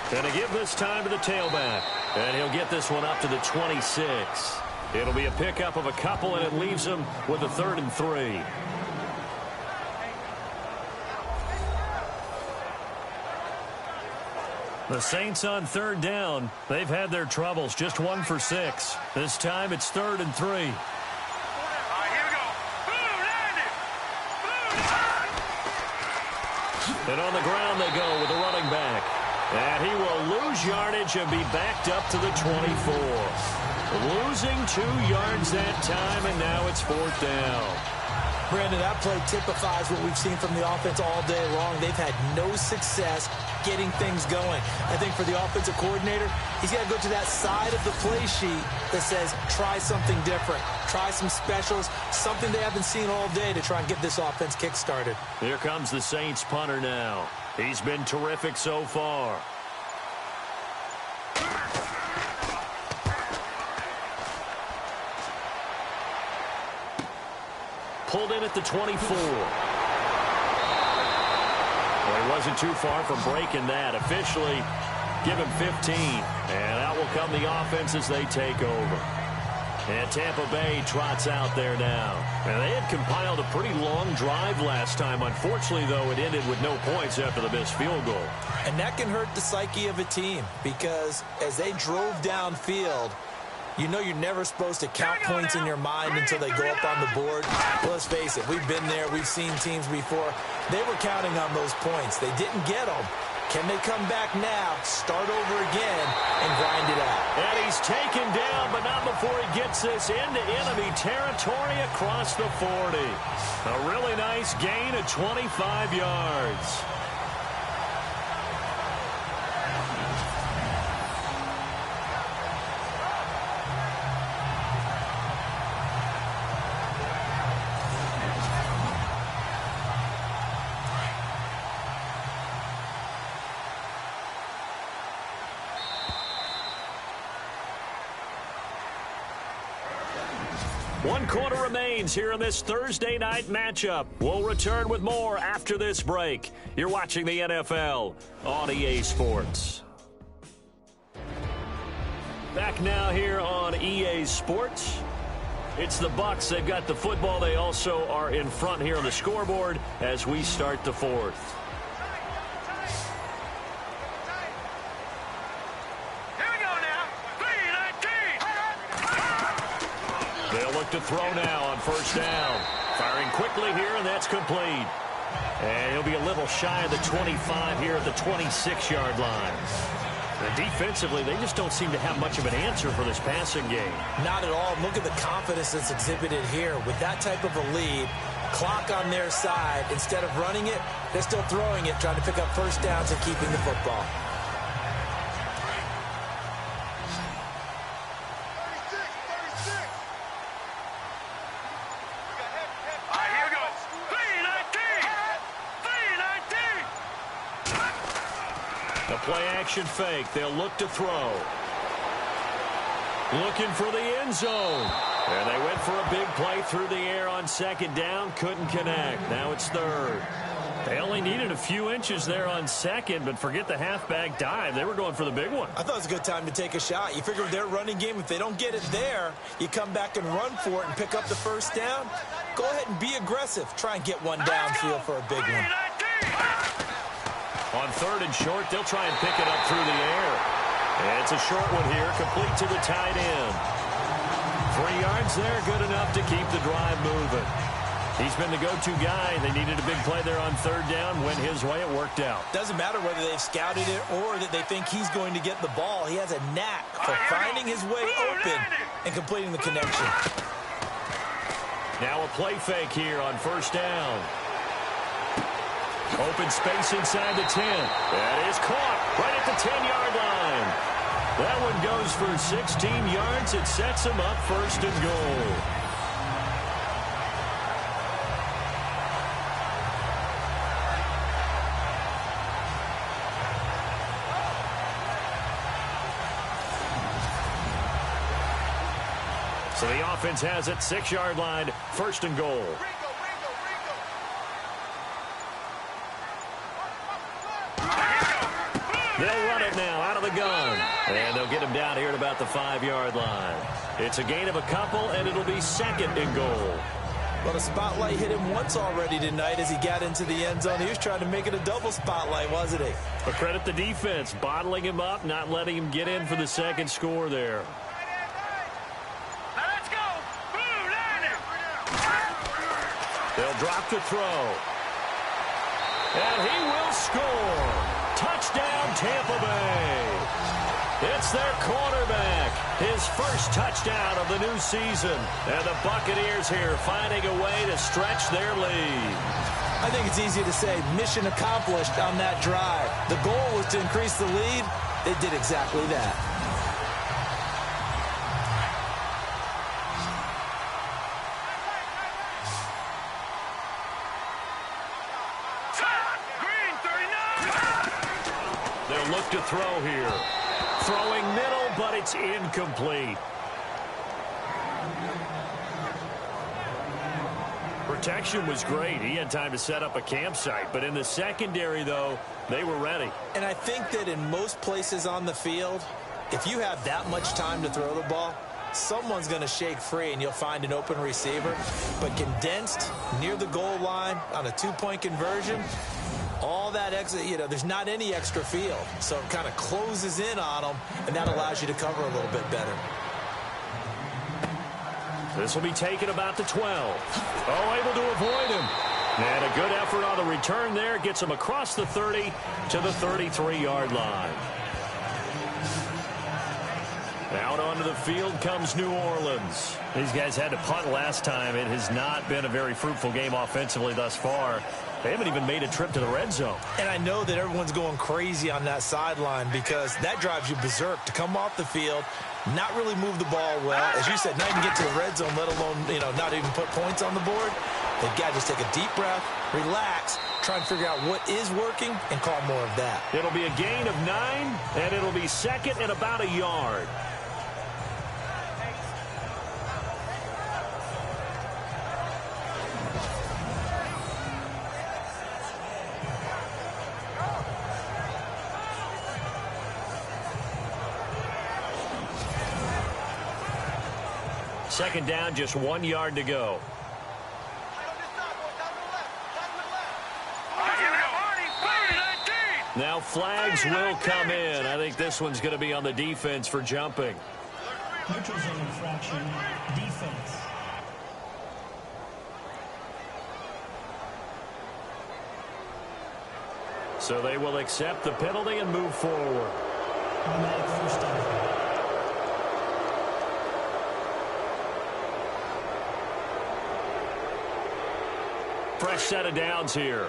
Gonna give this time to the tailback. And he'll get this one up to the 26. It'll be a pickup of a couple, and it leaves him with a 3rd and 3. The Saints on third down. They've had their troubles, just 1 for 6. This time it's 3rd and 3. All right, here we go. Boom, landed. Boom. And on the ground they go with the running back. And he will lose yardage and be backed up to the 24. Losing 2 yards that time, and now it's 4th down. Brandon, that play typifies what we've seen from the offense all day long. They've had no success getting things going. I think for the offensive coordinator, he's got to go to that side of the play sheet that says, try something different. Try some specials, something they haven't seen all day to try and get this offense kick-started. Here comes the Saints punter now. He's been terrific so far. Pulled in at the 24. Well, he wasn't too far from breaking that. Officially, give him 15. And out will come the offense as they take over. And Tampa Bay trots out there now. And they had compiled a pretty long drive last time. Unfortunately, though, it ended with no points after the missed field goal. And that can hurt the psyche of a team because as they drove downfield, you know you're never supposed to count points in your mind until they go up on the board. Well, let's face it, we've been there. We've seen teams before. They were counting on those points. They didn't get them. Can they come back now, start over again, and grind it out? And he's taken down, but not before he gets this into enemy territory across the 40. A really nice gain of 25 yards. One quarter remains here in this Thursday night matchup. We'll return with more after this break. You're watching the NFL on EA Sports. Back now here on EA Sports. It's the Bucs. They've got the football. They also are in front here on the scoreboard as we start the 4th. To throw now on 1st down. Firing quickly here, and that's complete. And he'll be a little shy of the 25 here at the 26-yard line. And defensively, they just don't seem to have much of an answer for this passing game. Not at all. Look at the confidence that's exhibited here. With that type of a lead, clock on their side, instead of running it, they're still throwing it, trying to pick up 1st downs and keeping the football. Play-action fake. They'll look to throw. Looking for the end zone. And they went for a big play through the air on 2nd down. Couldn't connect. Now it's 3rd. They only needed a few inches there on 2nd, but forget the halfback dive. They were going for the big one. I thought it was a good time to take a shot. You figure with their running game, if they don't get it there, you come back and run for it and pick up the 1st down. Go ahead and be aggressive. Try and get one downfield for a big one. On 3rd and short, they'll try and pick it up through the air. And it's a short one here, complete to the tight end. 3 yards there, good enough to keep the drive moving. He's been the go-to guy. They needed a big play there on 3rd down. Went his way, it worked out. Doesn't matter whether they've scouted it or that they think he's going to get the ball. He has a knack for finding his way open and completing the connection. Now a play fake here on 1st down. Open space inside the 10. That is caught right at the 10-yard line. That one goes for 16 yards. It sets him up 1st and goal. So the offense has it, 6-yard line, 1st and goal. They'll run it now out of the gun. And they'll get him down here at about the 5-yard line. It's a gain of a couple, and it'll be 2nd and goal. Well, the spotlight hit him once already tonight as he got into the end zone. He was trying to make it a double spotlight, wasn't he? But credit the defense, bottling him up, not letting him get in for the second score there. Now let's go. Blue line. They'll drop the throw. And he will score. Touchdown, Tampa Bay. It's their quarterback. His first touchdown of the new season. And the Buccaneers here finding a way to stretch their lead. I think it's easy to say mission accomplished on that drive. The goal was to increase the lead. They did exactly that. They'll look to throw here. Throwing middle, but it's incomplete. Protection was great. He had time to set up a campsite. But in the secondary, though, they were ready. And I think that in most places on the field, if you have that much time to throw the ball, someone's going to shake free and you'll find an open receiver. But condensed near the goal line on a two-point conversion, all that extra, there's not any extra field. So it kind of closes in on them, and that allows you to cover a little bit better. This will be taken about the 12. Oh, able to avoid him. And a good effort on the return there. Gets him across the 30 to the 33-yard line. Out onto the field comes New Orleans. These guys had to punt last time. It has not been a very fruitful game offensively thus far. They haven't even made a trip to the red zone. And I know that everyone's going crazy on that sideline because that drives you berserk to come off the field, not really move the ball well. As you said, not even get to the red zone, let alone, not even put points on the board. They've got to just take a deep breath, relax, try and figure out what is working and call more of that. It'll be a gain of 9, and it'll be second and about a yard. Second down, just 1 yard to go. Now flags will come in. I think this one's going to be on the defense for jumping. Neutral zone infraction, defense. So they will accept the penalty and move forward. Automatic first down. Fresh set of downs here.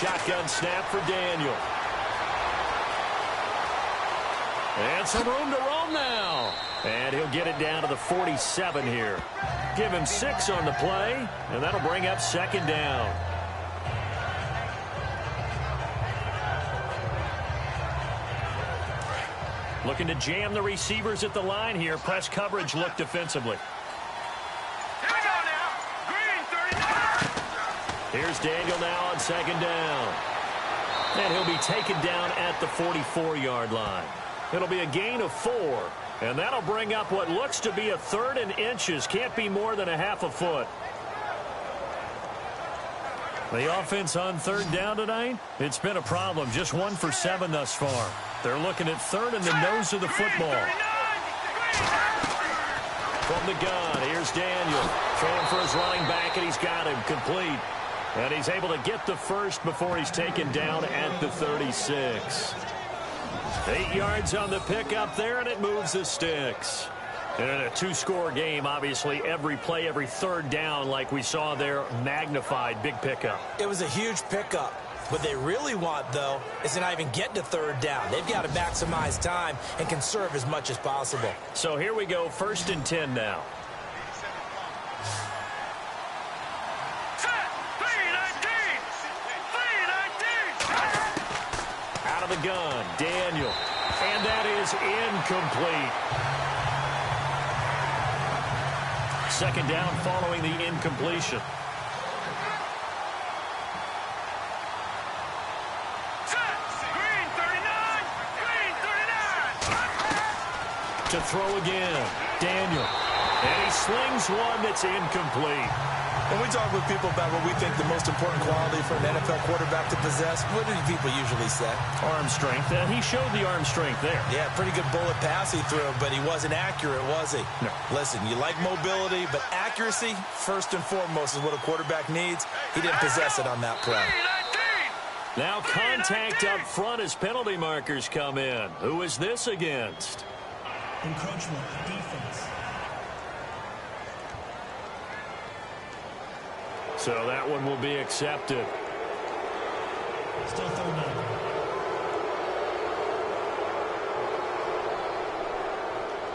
Shotgun snap for Daniel. And some room to roam now. And he'll get it down to the 47 here. Give him 6 on the play, and that'll bring up second down. Looking to jam the receivers at the line here. Press coverage look defensively. Here we go now. Green 39. Here's Daniel now on second down. And he'll be taken down at the 44-yard line. It'll be a gain of 4. And that'll bring up what looks to be a 3rd and inches. Can't be more than a half a foot. The offense on 3rd down tonight, it's been a problem. Just 1 for 7 thus far. They're looking at 3rd in the nose of the football. From the gun, here's Daniel. Throwing for his running back, and he's got him complete. And he's able to get the first before he's taken down at the 36. 8 yards on the pickup there, and it moves the sticks. And in a 2-score game, obviously, every play, every 3rd down, like we saw there, magnified. Big pickup. It was a huge pickup. What they really want, though, is to not even get to 3rd down. They've got to maximize time and conserve as much as possible. So here we go, 1st and 10 now. Out of the gun, Daniel. And that is incomplete. Second down following the incompletion. To throw again. Daniel. And he slings one that's incomplete. When we talk with people about what we think the most important quality for an NFL quarterback to possess, what do people usually say? Arm strength. He showed the arm strength there. Yeah, pretty good bullet pass he threw, but he wasn't accurate, was he? No. Listen, you like mobility, but accuracy, first and foremost, is what a quarterback needs. He didn't possess it on that play. Now contact up front as penalty markers come in. Who is this against? Encroachment, defense. So that one will be accepted. Still third down.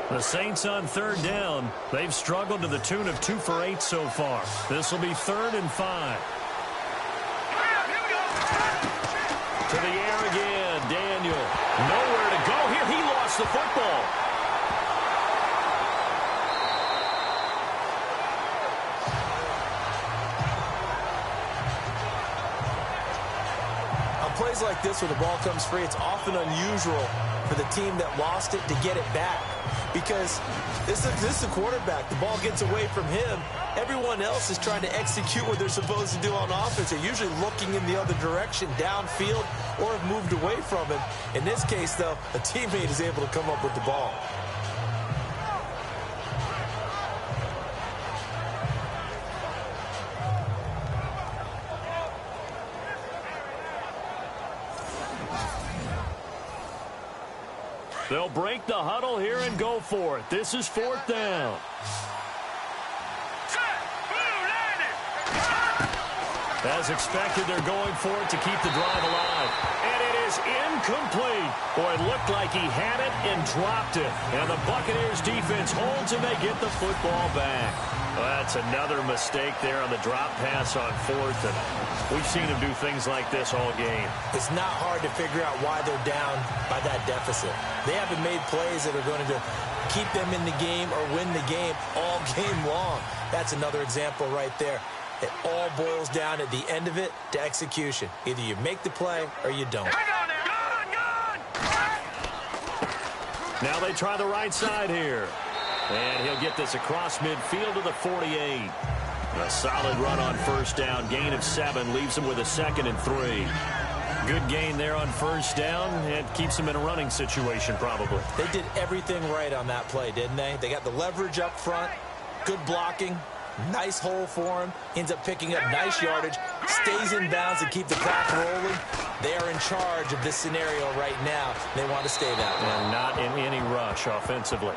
The Saints on third down. They've struggled to the tune of 2 for 8 so far. This will be 3rd and 5. To the air again. Daniel. Nowhere to go here. He lost the football. Plays like this where the ball comes free, it's often unusual for the team that lost it to get it back, because this is a quarterback. The ball gets away from him. Everyone else is trying to execute what they're supposed to do on offense. They're usually looking in the other direction, downfield, or have moved away from it. In this case, though, a teammate is able to come up with the ball. They'll break the huddle here and go for it. This is 4th down. As expected, they're going for it to keep the drive alive. And it is incomplete. Boy, it looked like he had it and dropped it. And the Buccaneers defense holds and they get the football back. Well, that's another mistake there on the drop pass on 4th. And we've seen him do things like this all game. It's not hard to figure out why they're down by that deficit. They haven't made plays that are going to keep them in the game or win the game all game long. That's another example right there. It all boils down at the end of it to execution. Either you make the play or you don't. Now they try the right side here. And he'll get this across midfield to the 48. A solid run on first down. Gain of 7 leaves him with a 2nd and 3. Good gain there on first down. It keeps him in a running situation probably. They did everything right on that play, didn't they? They got the leverage up front. Good blocking. Nice hole for him. Ends up picking up nice yardage. Stays in bounds to keep the clock rolling. They are in charge of this scenario right now. They want to stay that way. And not in any rush offensively.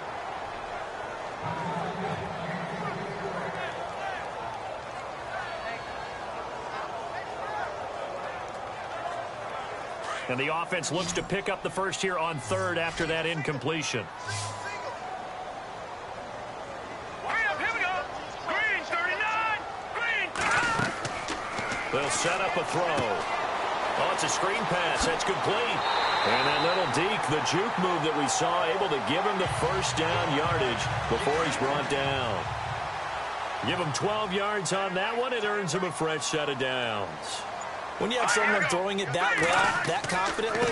And the offense looks to pick up the first here on 3rd after that incompletion. They'll set up a throw. Oh, it's a screen pass. That's complete. And that little deke, the juke move that we saw, able to give him the first down yardage before he's brought down. Give him 12 yards on that one. It earns him a fresh set of downs. When you have someone throwing it that well, that confidently,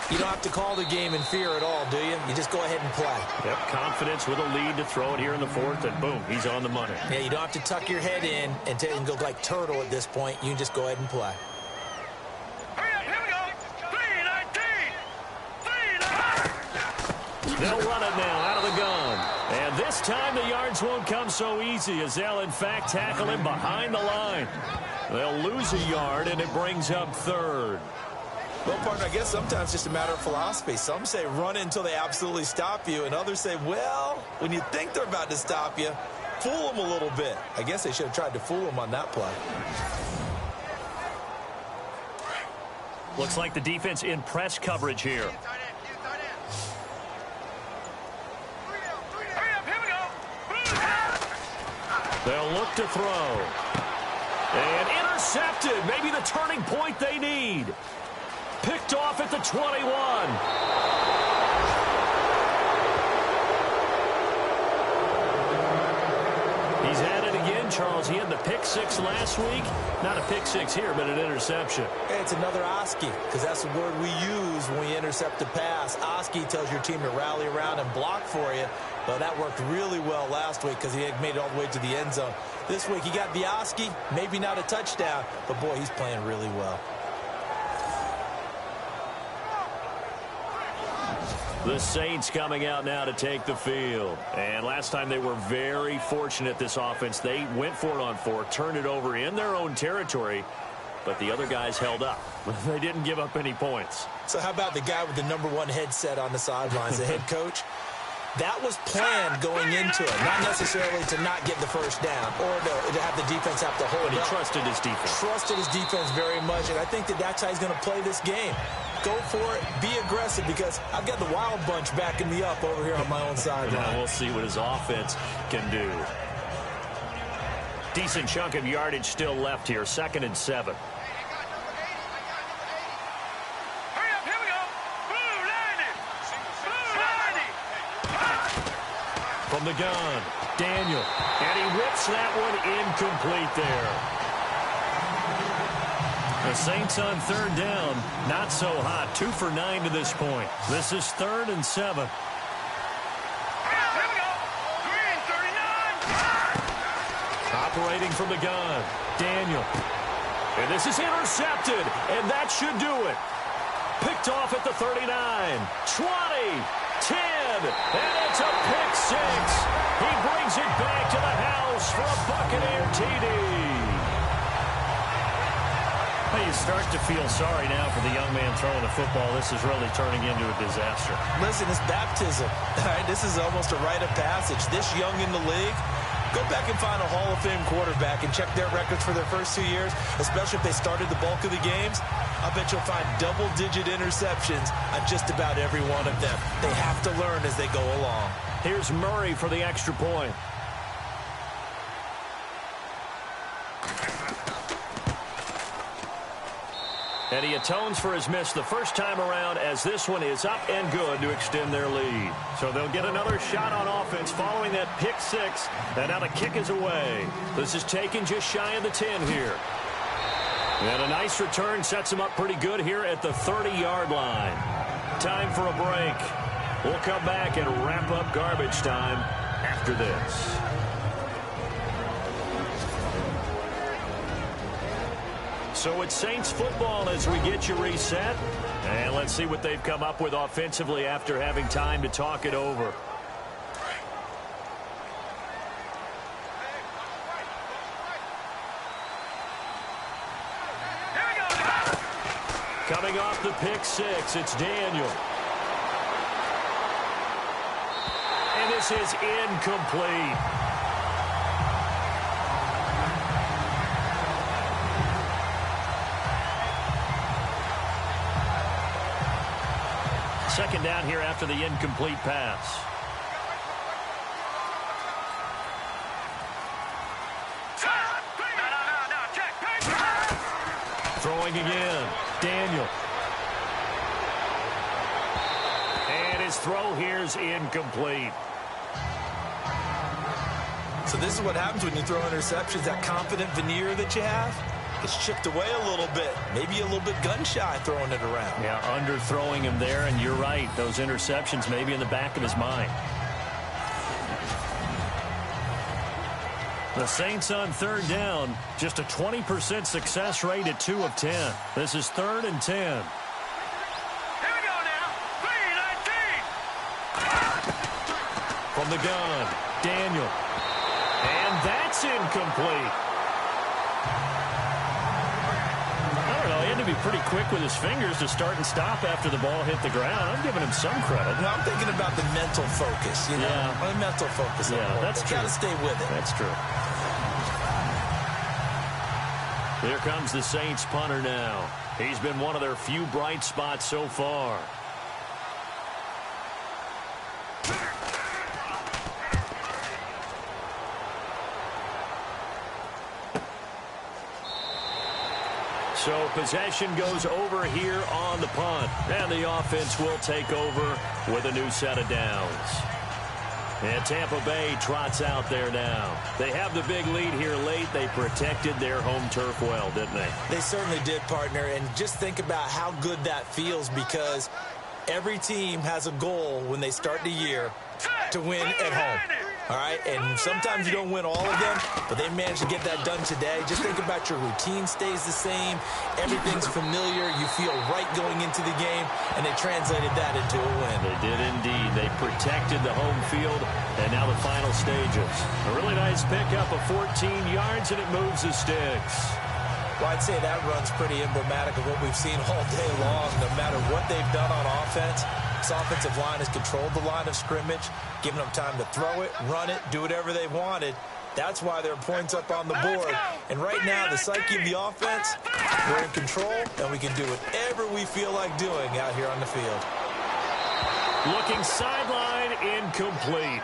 you don't have to call the game in fear at all, do you? You just go ahead and play. Yep, confidence with a lead to throw it here in the 4th, and boom, he's on the money. Yeah, you don't have to tuck your head in and go like turtle at this point. You can just go ahead and play. Here we go. 3-19. They'll run it now out of the gun. And this time the yards won't come so easy as they'll, in fact, tackle him behind the line. They'll lose a yard, and it brings up 3rd. Well, partner, I guess sometimes it's just a matter of philosophy. Some say run until they absolutely stop you, and others say, well, when you think they're about to stop you, fool them a little bit. I guess they should have tried to fool them on that play. Looks like the defense in press coverage here. They'll look to throw. And intercepted. Maybe the turning point they need. Picked off at the 21. He's at it again, Charles. calls. He had the pick six last week. Not a pick six here, but an interception. It's another Oski, because that's the word we use when we intercept a pass. Oski tells your team to rally around and block for you. Well, that worked really well last week because he had made it all the way to the end zone. This week, he got the Oski, maybe not a touchdown, but, boy, he's playing really well. The Saints coming out now to take the field. And last time they were very fortunate, this offense. They went for it on 4, turned it over in their own territory, but the other guys held up. They didn't give up any points. So how about the guy with the #1 headset on the sidelines, the head coach? That was planned going into it, not necessarily to not get the first down or to have the defense have to hold it. He trusted his defense. Trusted his defense very much, and I think that's how he's going to play this game. Go for it, be aggressive, because I've got the wild bunch backing me up over here on my own sideline. Now we'll see what his offense can do. Decent chunk of yardage still left here, 2nd and 7. From the gun, Daniel. And he whips that one incomplete there. The Saints on 3rd down. Not so hot. 2 for 9 to this point. This is 3rd and 7. Operating from the gun, Daniel. And this is intercepted. And that should do it. Picked off at the 39. 20. 10, and it's a pick 6. He brings it back to the house for a Buccaneer TD. Well, you start to feel sorry now for the young man throwing the football. This is really turning into a disaster. Listen, it's baptism. All right, this is almost a rite of passage. This young in the league, go back and find a Hall of Fame quarterback and check their records for their first 2 years, especially if they started the bulk of the games. I bet you'll find double-digit interceptions on just about every one of them. They have to learn as they go along. Here's Murray for the extra point. And he atones for his miss the first time around, as this one is up and good to extend their lead. So they'll get another shot on offense following that pick 6. And now the kick is away. This is taken just shy of the 10 here. And a nice return sets him up pretty good here at the 30-yard line. Time for a break. We'll come back and wrap up garbage time after this. So it's Saints football as we get you reset. And let's see what they've come up with offensively after having time to talk it over. Coming off the pick 6, it's Daniel. And this is incomplete. Second down here after the incomplete pass. Throwing again. Daniel. And his throw here's incomplete. So this is what happens when you throw interceptions. That confident veneer that you have, it's chipped away a little bit. Maybe a little bit gun-shy throwing it around. Yeah, underthrowing him there, and you're right. Those interceptions maybe in the back of his mind. The Saints on 3rd down, just a 20% success rate at 2 of 10. This is 3rd and 10. Here we go now. 3-19. From the gun, Daniel. And that's incomplete. I don't know, he had to be pretty quick with his fingers to start and stop after the ball hit the ground. I'm giving him some credit. Well, I'm thinking about the mental focus, you know. Yeah. The mental focus. Yeah, that's true. Got to stay with it. That's true. Here comes the Saints punter now. He's been one of their few bright spots so far. So possession goes over here on the punt. And the offense will take over with a new set of downs. And Tampa Bay trots out there now. They have the big lead here late. They protected their home turf well, didn't they? They certainly did, partner. And just think about how good that feels, because every team has a goal when they start the year to win at home. All right, and sometimes you don't win all of them, but they managed to get that done today. Just think about your routine stays the same. Everything's familiar. You feel right going into the game, and they translated that into a win. They did indeed. They protected the home field, and now the final stages. A really nice pickup of 14 yards, and it moves the sticks. Well, I'd say that run's pretty emblematic of what we've seen all day long. No matter what they've done on offense, this offensive line has controlled the line of scrimmage, giving them time to throw it, run it, do whatever they wanted. That's why there are points up on the board. And right now, the psyche of the offense, we're in control, and we can do whatever we feel like doing out here on the field. Looking sideline, incomplete.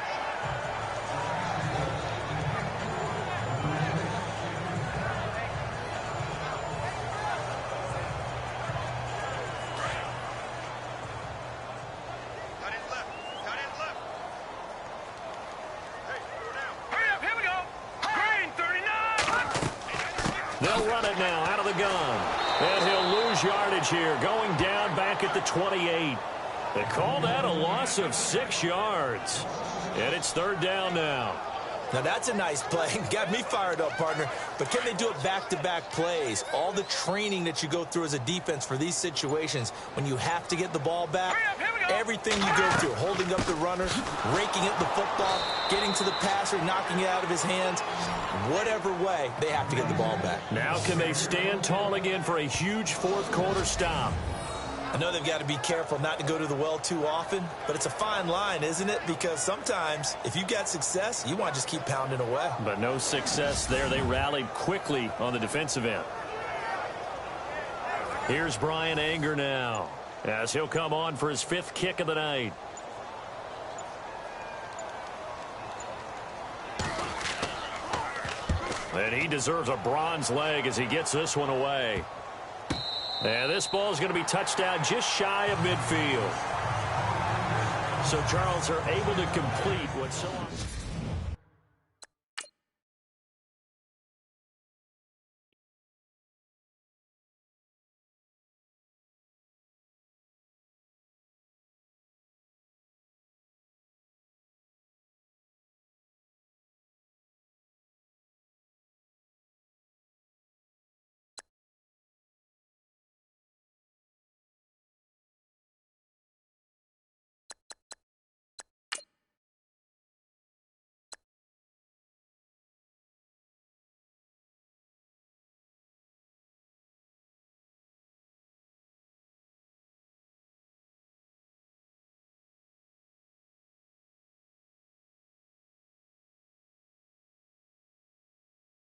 They'll run it now out of the gun. And he'll lose yardage here, going down back at the 28. They call that a loss of 6 yards. And it's third down now. Now, that's a nice play. Got me fired up, partner. But can they do it back-to-back plays? All the training that you go through as a defense for these situations, when you have to get the ball back, everything you go through, holding up the runner, raking at the football, getting to the passer, knocking it out of his hands, whatever way, they have to get the ball back. Now can they stand tall again for a huge fourth-quarter stop? I know they've got to be careful not to go to the well too often, but it's a fine line, isn't it? Because sometimes, if you got success, you want to just keep pounding away. But no success there. They rallied quickly on the defensive end. Here's Brian Anger now, as he'll come on for his 5th kick of the night. And he deserves a bronze leg as he gets this one away. And this ball is going to be touched down just shy of midfield. So Charles are able to complete what's so often.